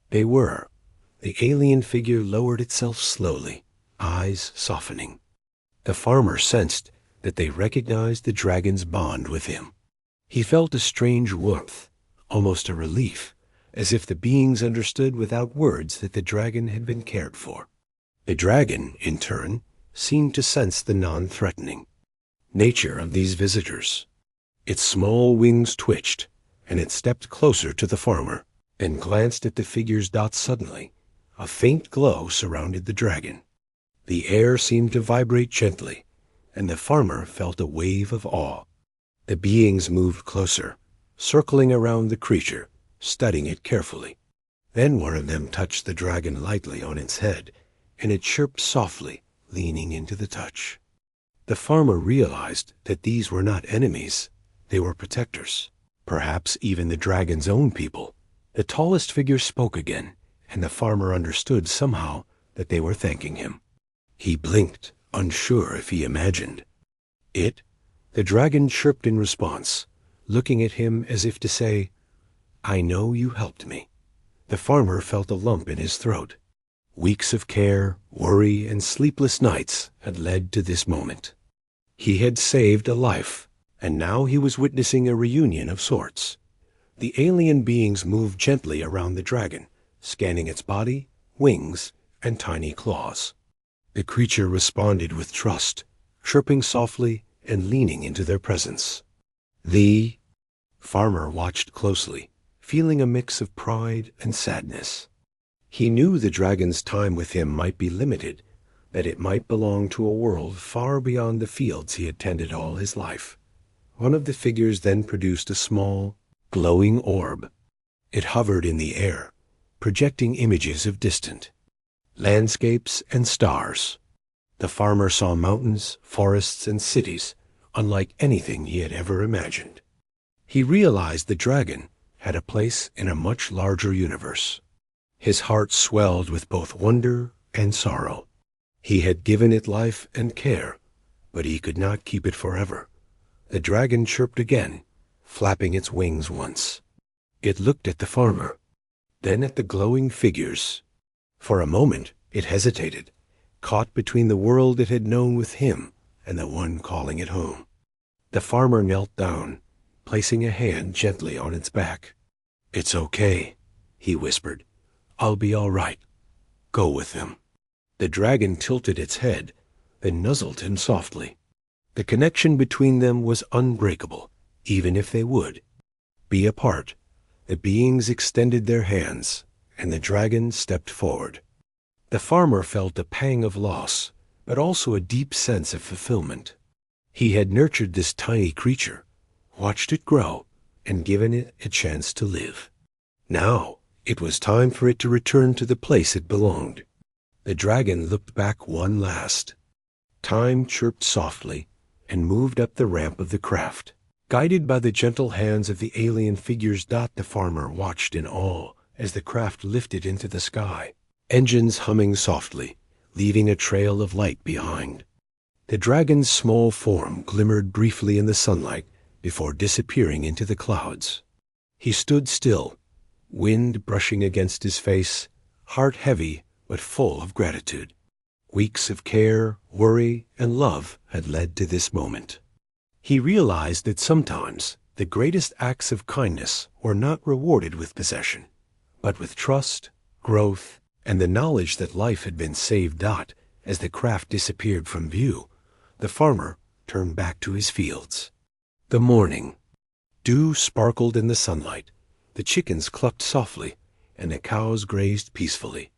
Speaker 1: they were. The alien figure lowered itself slowly, eyes softening. The farmer sensed that they recognized the dragon's bond with him. He felt a strange warmth, almost a relief, as if the beings understood without words that the dragon had been cared for. The dragon, in turn, seemed to sense the non-threatening nature of these visitors. Its small wings twitched, and it stepped closer to the farmer and glanced at the figure's dots. Suddenly, a faint glow surrounded the dragon. The air seemed to vibrate gently, and the farmer felt a wave of awe. The beings moved closer, circling around the creature, studying it carefully. Then one of them touched the dragon lightly on its head, and it chirped softly, leaning into the touch. The farmer realized that these were not enemies, they were protectors, perhaps even the dragon's own people. The tallest figure spoke again, and the farmer understood somehow that they were thanking him. He blinked, unsure if he imagined it. The dragon chirped in response, looking at him as if to say, "I know you helped me." The farmer felt a lump in his throat. Weeks of care, worry, and sleepless nights had led to this moment. He had saved a life, and now he was witnessing a reunion of sorts. The alien beings moved gently around the dragon, scanning its body, wings, and tiny claws. The creature responded with trust, chirping softly and leaning into their presence. The farmer watched closely, feeling a mix of pride and sadness. He knew the dragon's time with him might be limited, that it might belong to a world far beyond the fields he had tended all his life. One of the figures then produced a small, glowing orb. It hovered in the air, projecting images of distant landscapes and stars. The farmer saw mountains, forests, and cities, unlike anything he had ever imagined. He realized the dragon had a place in a much larger universe. His heart swelled with both wonder and sorrow. He had given it life and care, but he could not keep it forever. The dragon chirped again, flapping its wings once. It looked at the farmer, then at the glowing figures. For a moment it hesitated, caught between the world it had known with him and the one calling it home. The farmer knelt down, placing a hand gently on its back. "It's okay," he whispered. "I'll be all right. Go with them." The dragon tilted its head, then nuzzled him softly. The connection between them was unbreakable, even if they would be apart. The beings extended their hands, and the dragon stepped forward. The farmer felt a pang of loss, but also a deep sense of fulfillment. He had nurtured this tiny creature, watched it grow, and given it a chance to live. Now it was time for it to return to the place it belonged. The dragon looked back one last. Time chirped softly and moved up the ramp of the craft. Guided by the gentle hands of the alien figures, the farmer watched in awe as the craft lifted into the sky, engines humming softly, leaving a trail of light behind. The dragon's small form glimmered briefly in the sunlight before disappearing into the clouds. He stood still, wind brushing against his face, heart heavy but full of gratitude. Weeks of care, worry, and love had led to this moment. He realized that sometimes the greatest acts of kindness were not rewarded with possession, but with trust, growth, and the knowledge that life had been saved. As the craft disappeared from view, the farmer turned back to his fields. The morning dew sparkled in the sunlight, the chickens clucked softly, and the cows grazed peacefully.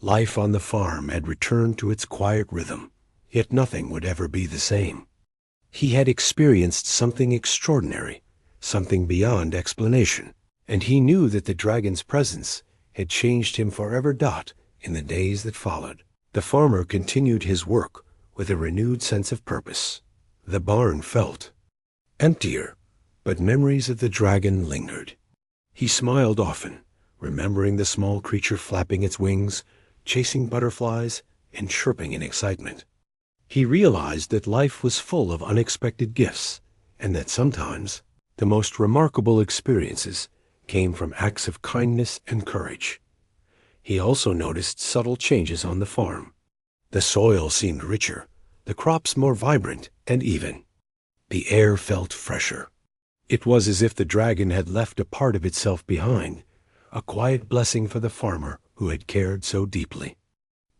Speaker 1: Life on the farm had returned to its quiet rhythm, yet nothing would ever be the same. He had experienced something extraordinary, something beyond explanation, and he knew that the dragon's presence had changed him forever. In the days that followed, the farmer continued his work with a renewed sense of purpose. The barn felt emptier, but memories of the dragon lingered. He smiled often, remembering the small creature flapping its wings, chasing butterflies, and chirping in excitement. He realized that life was full of unexpected gifts, and that sometimes The most remarkable experiences came from acts of kindness and courage. He also noticed subtle changes on the farm. The soil seemed richer, the crops more vibrant and even. The air felt fresher. It was as if the dragon had left a part of itself behind, a quiet blessing for the farmer who had cared so deeply.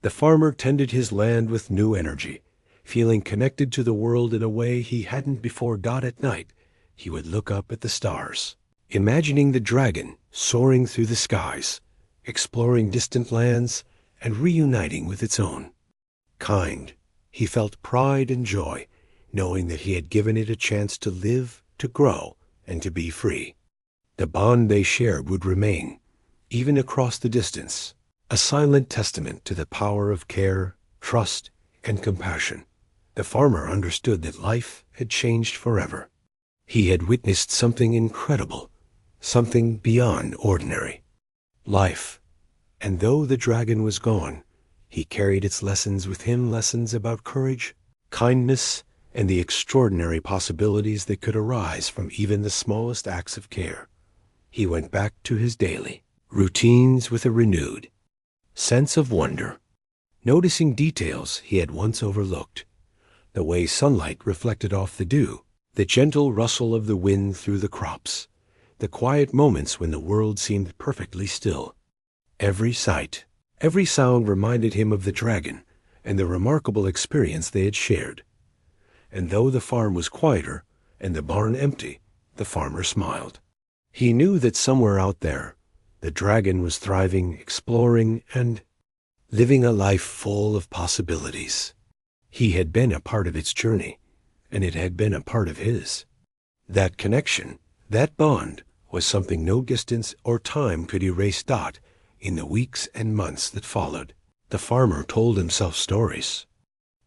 Speaker 1: The farmer tended his land with new energy, feeling connected to the world in a way he hadn't before. At night, he would look up at the stars, imagining the dragon soaring through the skies, exploring distant lands, and reuniting with its own. Kind, he felt pride and joy, knowing that he had given it a chance to live, to grow, and to be free. The bond they shared would remain, even across the distance, a silent testament to the power of care, trust, and compassion. The farmer understood that life had changed forever. He had witnessed something incredible, something beyond ordinary. Life. And though the dragon was gone, he carried its lessons with him, lessons about courage, kindness, and the extraordinary possibilities that could arise from even the smallest acts of care. He went back to his daily routines with a renewed sense of wonder, noticing details he had once overlooked, the way sunlight reflected off the dew, the gentle rustle of the wind through the crops, the quiet moments when the world seemed perfectly still. Every sight, every sound reminded him of the dragon and the remarkable experience they had shared. And though the farm was quieter and the barn empty, the farmer smiled. He knew that somewhere out there, the dragon was thriving, exploring, and living a life full of possibilities. He had been a part of its journey, and it had been a part of his. That connection, that bond, was something no distance or time could erase. In the weeks and months that followed, the farmer told himself stories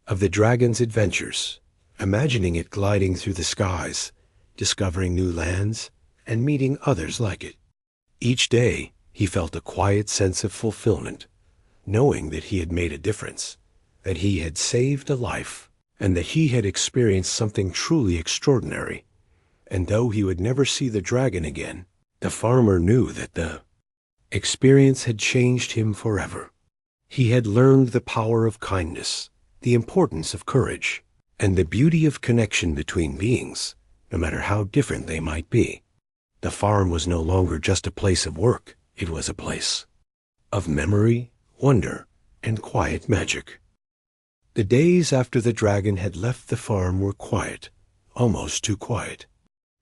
Speaker 1: of the dragon's adventures, imagining it gliding through the skies, discovering new lands, and meeting others like it. Each day, he felt a quiet sense of fulfillment, knowing that he had made a difference, that he had saved a life, and that he had experienced something truly extraordinary. And though he would never see the dragon again, the farmer knew that the experience had changed him forever. He had learned the power of kindness, the importance of courage, and the beauty of connection between beings, no matter how different they might be. The farm was no longer just a place of work. It was a place of memory, wonder, and quiet magic. The days after the dragon had left the farm were quiet, almost too quiet.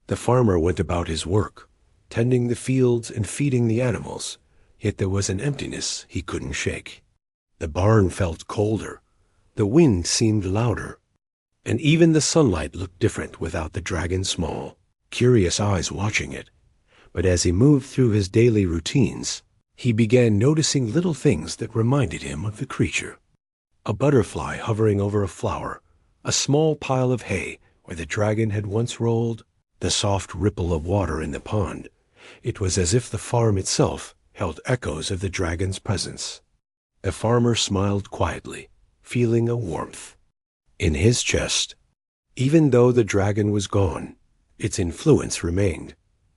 Speaker 1: The farmer went about his work, tending the fields and feeding the animals, yet there was an emptiness he couldn't shake. The barn felt colder, the wind seemed louder, and even the sunlight looked different without the dragon's small, curious eyes watching it. But as he moved through his daily routines, he began noticing little things that reminded him of the creature. A butterfly hovering over a flower, a small pile of hay where the dragon had once rolled, the soft ripple of water in the pond. It was as if the farm itself held echoes of the dragon's presence. The farmer smiled quietly, feeling a warmth in his chest. Even though the dragon was gone, its influence remained.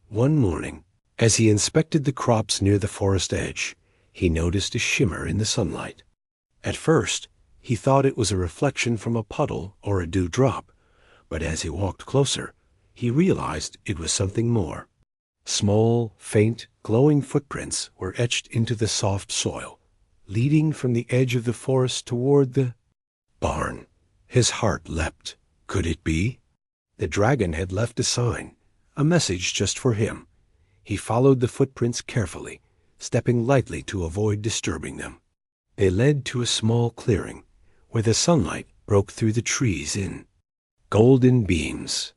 Speaker 1: One morning, as he inspected the crops near the forest edge, he noticed a shimmer in the sunlight. At first, he thought it was a reflection from a puddle or a dewdrop, but as he walked closer, he realized it was something more. Small, faint, glowing footprints were etched into the soft soil, leading from the edge of the forest toward the barn. His heart leapt. Could it be? The dragon had left a sign, a message just for him. He followed the footprints carefully, stepping lightly to avoid disturbing them. They led to a small clearing, where the sunlight broke through the trees in golden beams.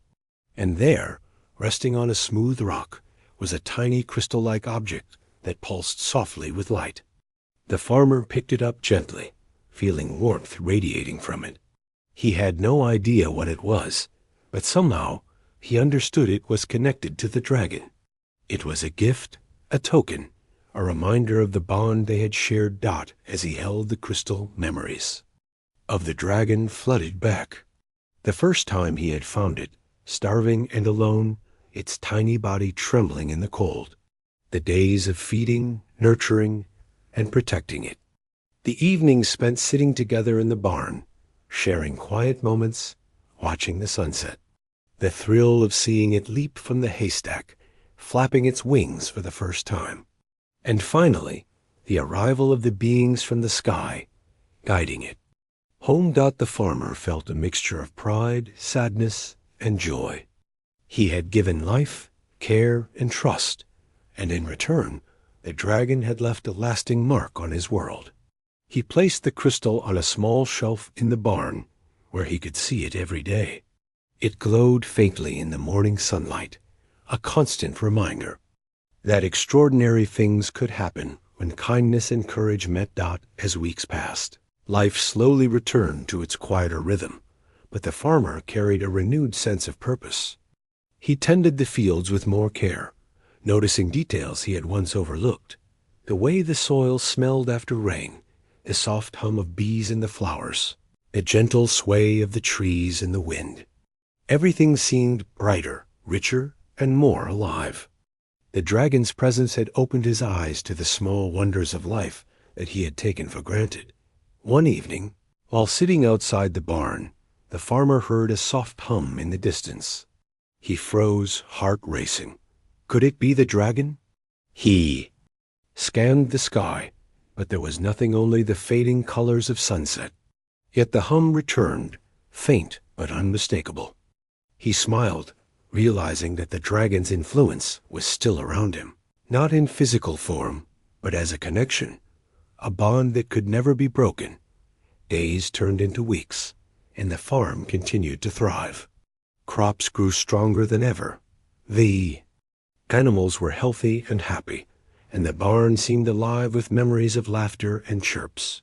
Speaker 1: And there, resting on a smooth rock, was a tiny crystal-like object that pulsed softly with light. The farmer picked it up gently, feeling warmth radiating from it. He had no idea what it was, but somehow he understood it was connected to the dragon. It was a gift, a token, a reminder of the bond they had shared. As he held the crystal, memories of the dragon flooded back. The first time he had found it, starving and alone, its tiny body trembling in the cold. The days of feeding, nurturing, and protecting it. The evenings spent sitting together in the barn, sharing quiet moments, watching the sunset. The thrill of seeing it leap from the haystack, flapping its wings for the first time. And finally, the arrival of the beings from the sky, guiding it. Home. The farmer felt a mixture of pride, sadness, and joy. He had given life, care, and trust, and in return, the dragon had left a lasting mark on his world. He placed the crystal on a small shelf in the barn, where he could see it every day. It glowed faintly in the morning sunlight, a constant reminder that extraordinary things could happen when kindness and courage met. As weeks passed, life slowly returned to its quieter rhythm, but the farmer carried a renewed sense of purpose. He tended the fields with more care, noticing details he had once overlooked. The way the soil smelled after rain, the soft hum of bees in the flowers, the gentle sway of the trees in the wind. Everything seemed brighter, richer, and more alive. The dragon's presence had opened his eyes to the small wonders of life that he had taken for granted. One evening, while sitting outside the barn, the farmer heard a soft hum in the distance. He froze, heart racing. Could it be the dragon? He scanned the sky, but there was nothing, only the fading colors of sunset. Yet the hum returned, faint but unmistakable. He smiled, realizing that the dragon's influence was still around him, not in physical form, but as a connection, a bond that could never be broken. Days turned into weeks, and the farm continued to thrive. Crops grew stronger than ever. The animals were healthy and happy, and the barn seemed alive with memories of laughter and chirps.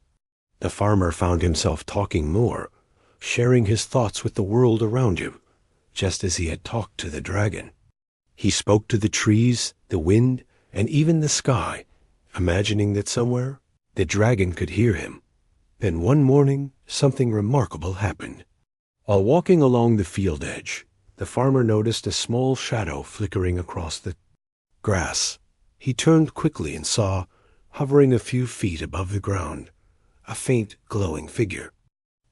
Speaker 1: The farmer found himself talking more, sharing his thoughts with the world around him, just as he had talked to the dragon. He spoke to the trees, the wind, and even the sky, imagining that somewhere the dragon could hear him. Then one morning, something remarkable happened. While walking along the field edge, the farmer noticed a small shadow flickering across the grass. He turned quickly and saw, hovering a few feet above the ground, a faint, glowing figure.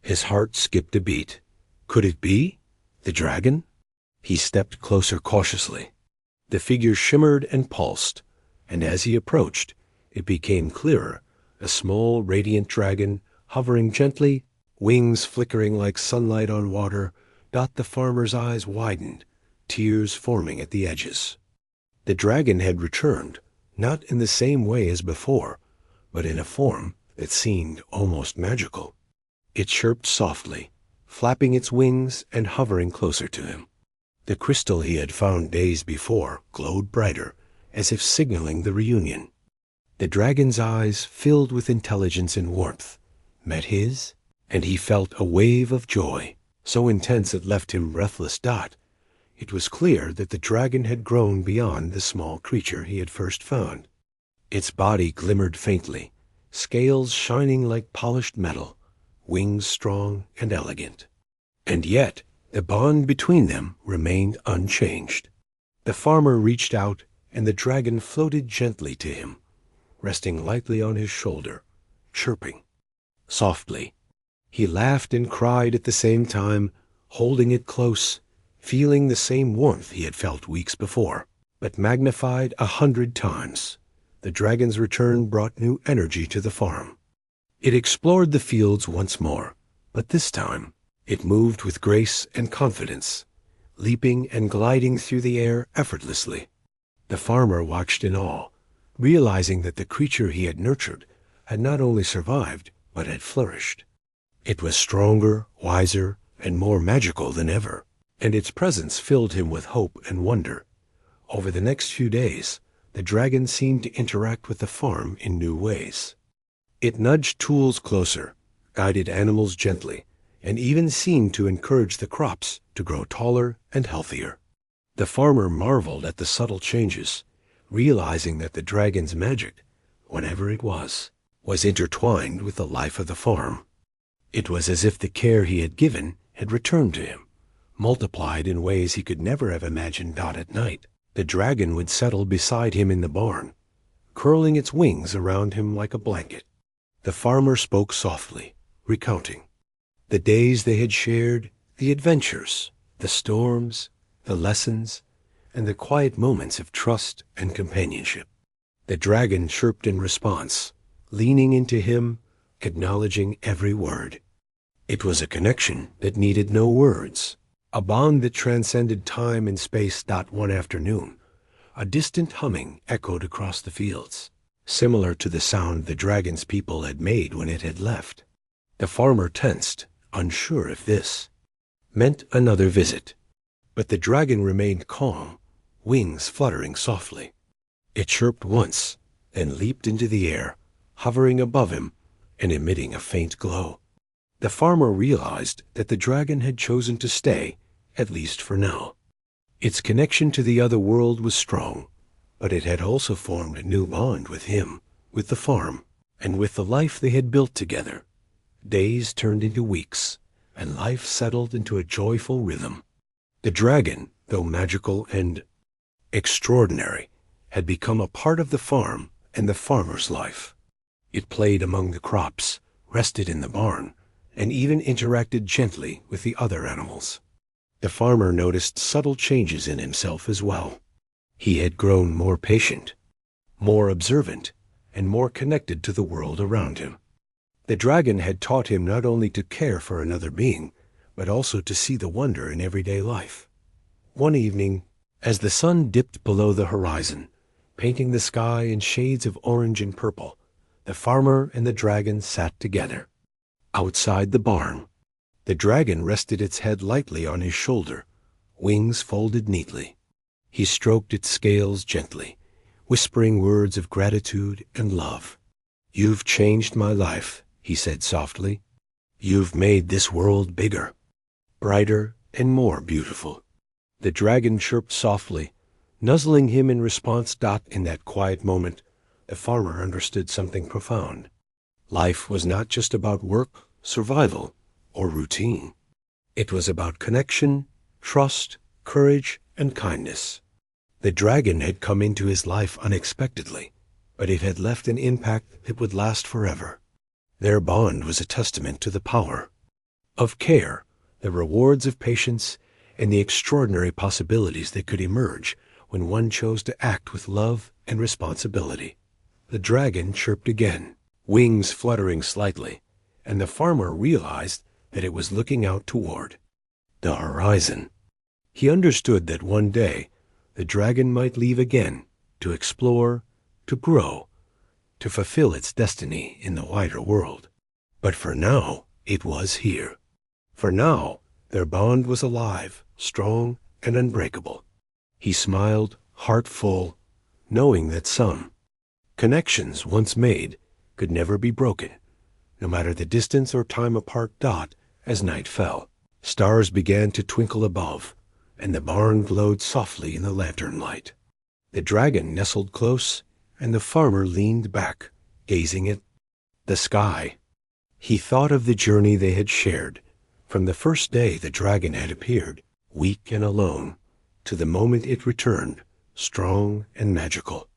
Speaker 1: His heart skipped a beat. Could it be the dragon? He stepped closer cautiously. The figure shimmered and pulsed, and as he approached, it became clearer, a small, radiant dragon hovering gently, wings flickering like sunlight on water. The farmer's eyes widened, tears forming at the edges. The dragon had returned, not in the same way as before, but in a form that seemed almost magical. It chirped softly, flapping its wings and hovering closer to him. The crystal he had found days before glowed brighter, as if signaling the reunion. The dragon's eyes, filled with intelligence and warmth, met his, and he felt a wave of joy, so intense it left him breathless. It was clear that the dragon had grown beyond the small creature he had first found. Its body glimmered faintly, scales shining like polished metal, wings strong and elegant. And yet, the bond between them remained unchanged. The farmer reached out, and the dragon floated gently to him, resting lightly on his shoulder, chirping softly. He laughed and cried at the same time, holding it close, feeling the same warmth he had felt weeks before, but magnified 100 times. The dragon's return brought new energy to the farm. It explored the fields once more, but this time it moved with grace and confidence, leaping and gliding through the air effortlessly. The farmer watched in awe, realizing that the creature he had nurtured had not only survived, but had flourished. It was stronger, wiser, and more magical than ever, and its presence filled him with hope and wonder. Over the next few days, the dragon seemed to interact with the farm in new ways. It nudged tools closer, guided animals gently, and even seemed to encourage the crops to grow taller and healthier. The farmer marveled at the subtle changes, realizing that the dragon's magic, whatever it was intertwined with the life of the farm. It was as if the care he had given had returned to him, multiplied in ways he could never have imagined. At night, the dragon would settle beside him in the barn, curling its wings around him like a blanket. The farmer spoke softly, recounting the days they had shared, the adventures, the storms, the lessons, and the quiet moments of trust and companionship. The dragon chirped in response, leaning into him, acknowledging every word. It was a connection that needed no words, a bond that transcended time and space. One afternoon, a distant humming echoed across the fields, similar to the sound the dragon's people had made when it had left. The farmer tensed, unsure if this meant another visit. But the dragon remained calm, wings fluttering softly. It chirped once, then leaped into the air, hovering above him and emitting a faint glow. The farmer realized that the dragon had chosen to stay, at least for now. Its connection to the other world was strong, but it had also formed a new bond with him, with the farm, and with the life they had built together. Days turned into weeks, and life settled into a joyful rhythm. The dragon, though magical and extraordinary, had become a part of the farm and the farmer's life. It played among the crops, rested in the barn, and even interacted gently with the other animals. The farmer noticed subtle changes in himself as well. He had grown more patient, more observant, and more connected to the world around him. The dragon had taught him not only to care for another being, but also to see the wonder in everyday life. One evening, as the sun dipped below the horizon, painting the sky in shades of orange and purple, the farmer and the dragon sat together. Outside the barn, the dragon rested its head lightly on his shoulder, wings folded neatly. He stroked its scales gently, whispering words of gratitude and love. "You've changed my life," he said softly. "You've made this world bigger, brighter, and more beautiful." The dragon chirped softly, nuzzling him in response. In that quiet moment, the farmer understood something profound. Life was not just about work, survival, or routine. It was about connection, trust, courage, and kindness. The dragon had come into his life unexpectedly, but it had left an impact that would last forever. Their bond was a testament to the power of care, the rewards of patience, and the extraordinary possibilities that could emerge when one chose to act with love and responsibility. The dragon chirped again, wings fluttering slightly, and the farmer realized that it was looking out toward the horizon. He understood that one day the dragon might leave again to explore, to grow, to fulfill its destiny in the wider world. But for now, it was here. For now, their bond was alive, strong, and unbreakable. He smiled, heart full, knowing that some connections once made could never be broken, no matter the distance or time apart. As night fell, stars began to twinkle above, and the barn glowed softly in the lantern light. The dragon nestled close, and the farmer leaned back, gazing at the sky. He thought of the journey they had shared, from the first day the dragon had appeared, weak and alone, to the moment it returned, strong and magical.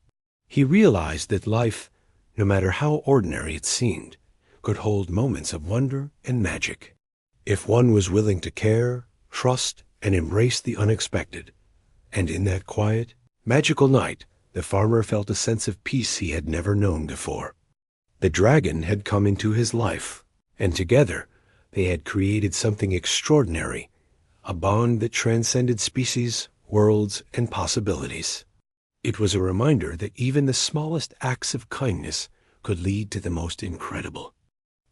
Speaker 1: He realized that life, no matter how ordinary it seemed, could hold moments of wonder and magic, if one was willing to care, trust, and embrace the unexpected. And in that quiet, magical night, the farmer felt a sense of peace he had never known before. The dragon had come into his life, and together they had created something extraordinary, a bond that transcended species, worlds, and possibilities. It was a reminder that even the smallest acts of kindness could lead to the most incredible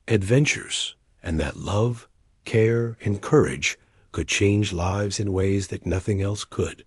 Speaker 1: adventures, and that love, care, and courage could change lives in ways that nothing else could.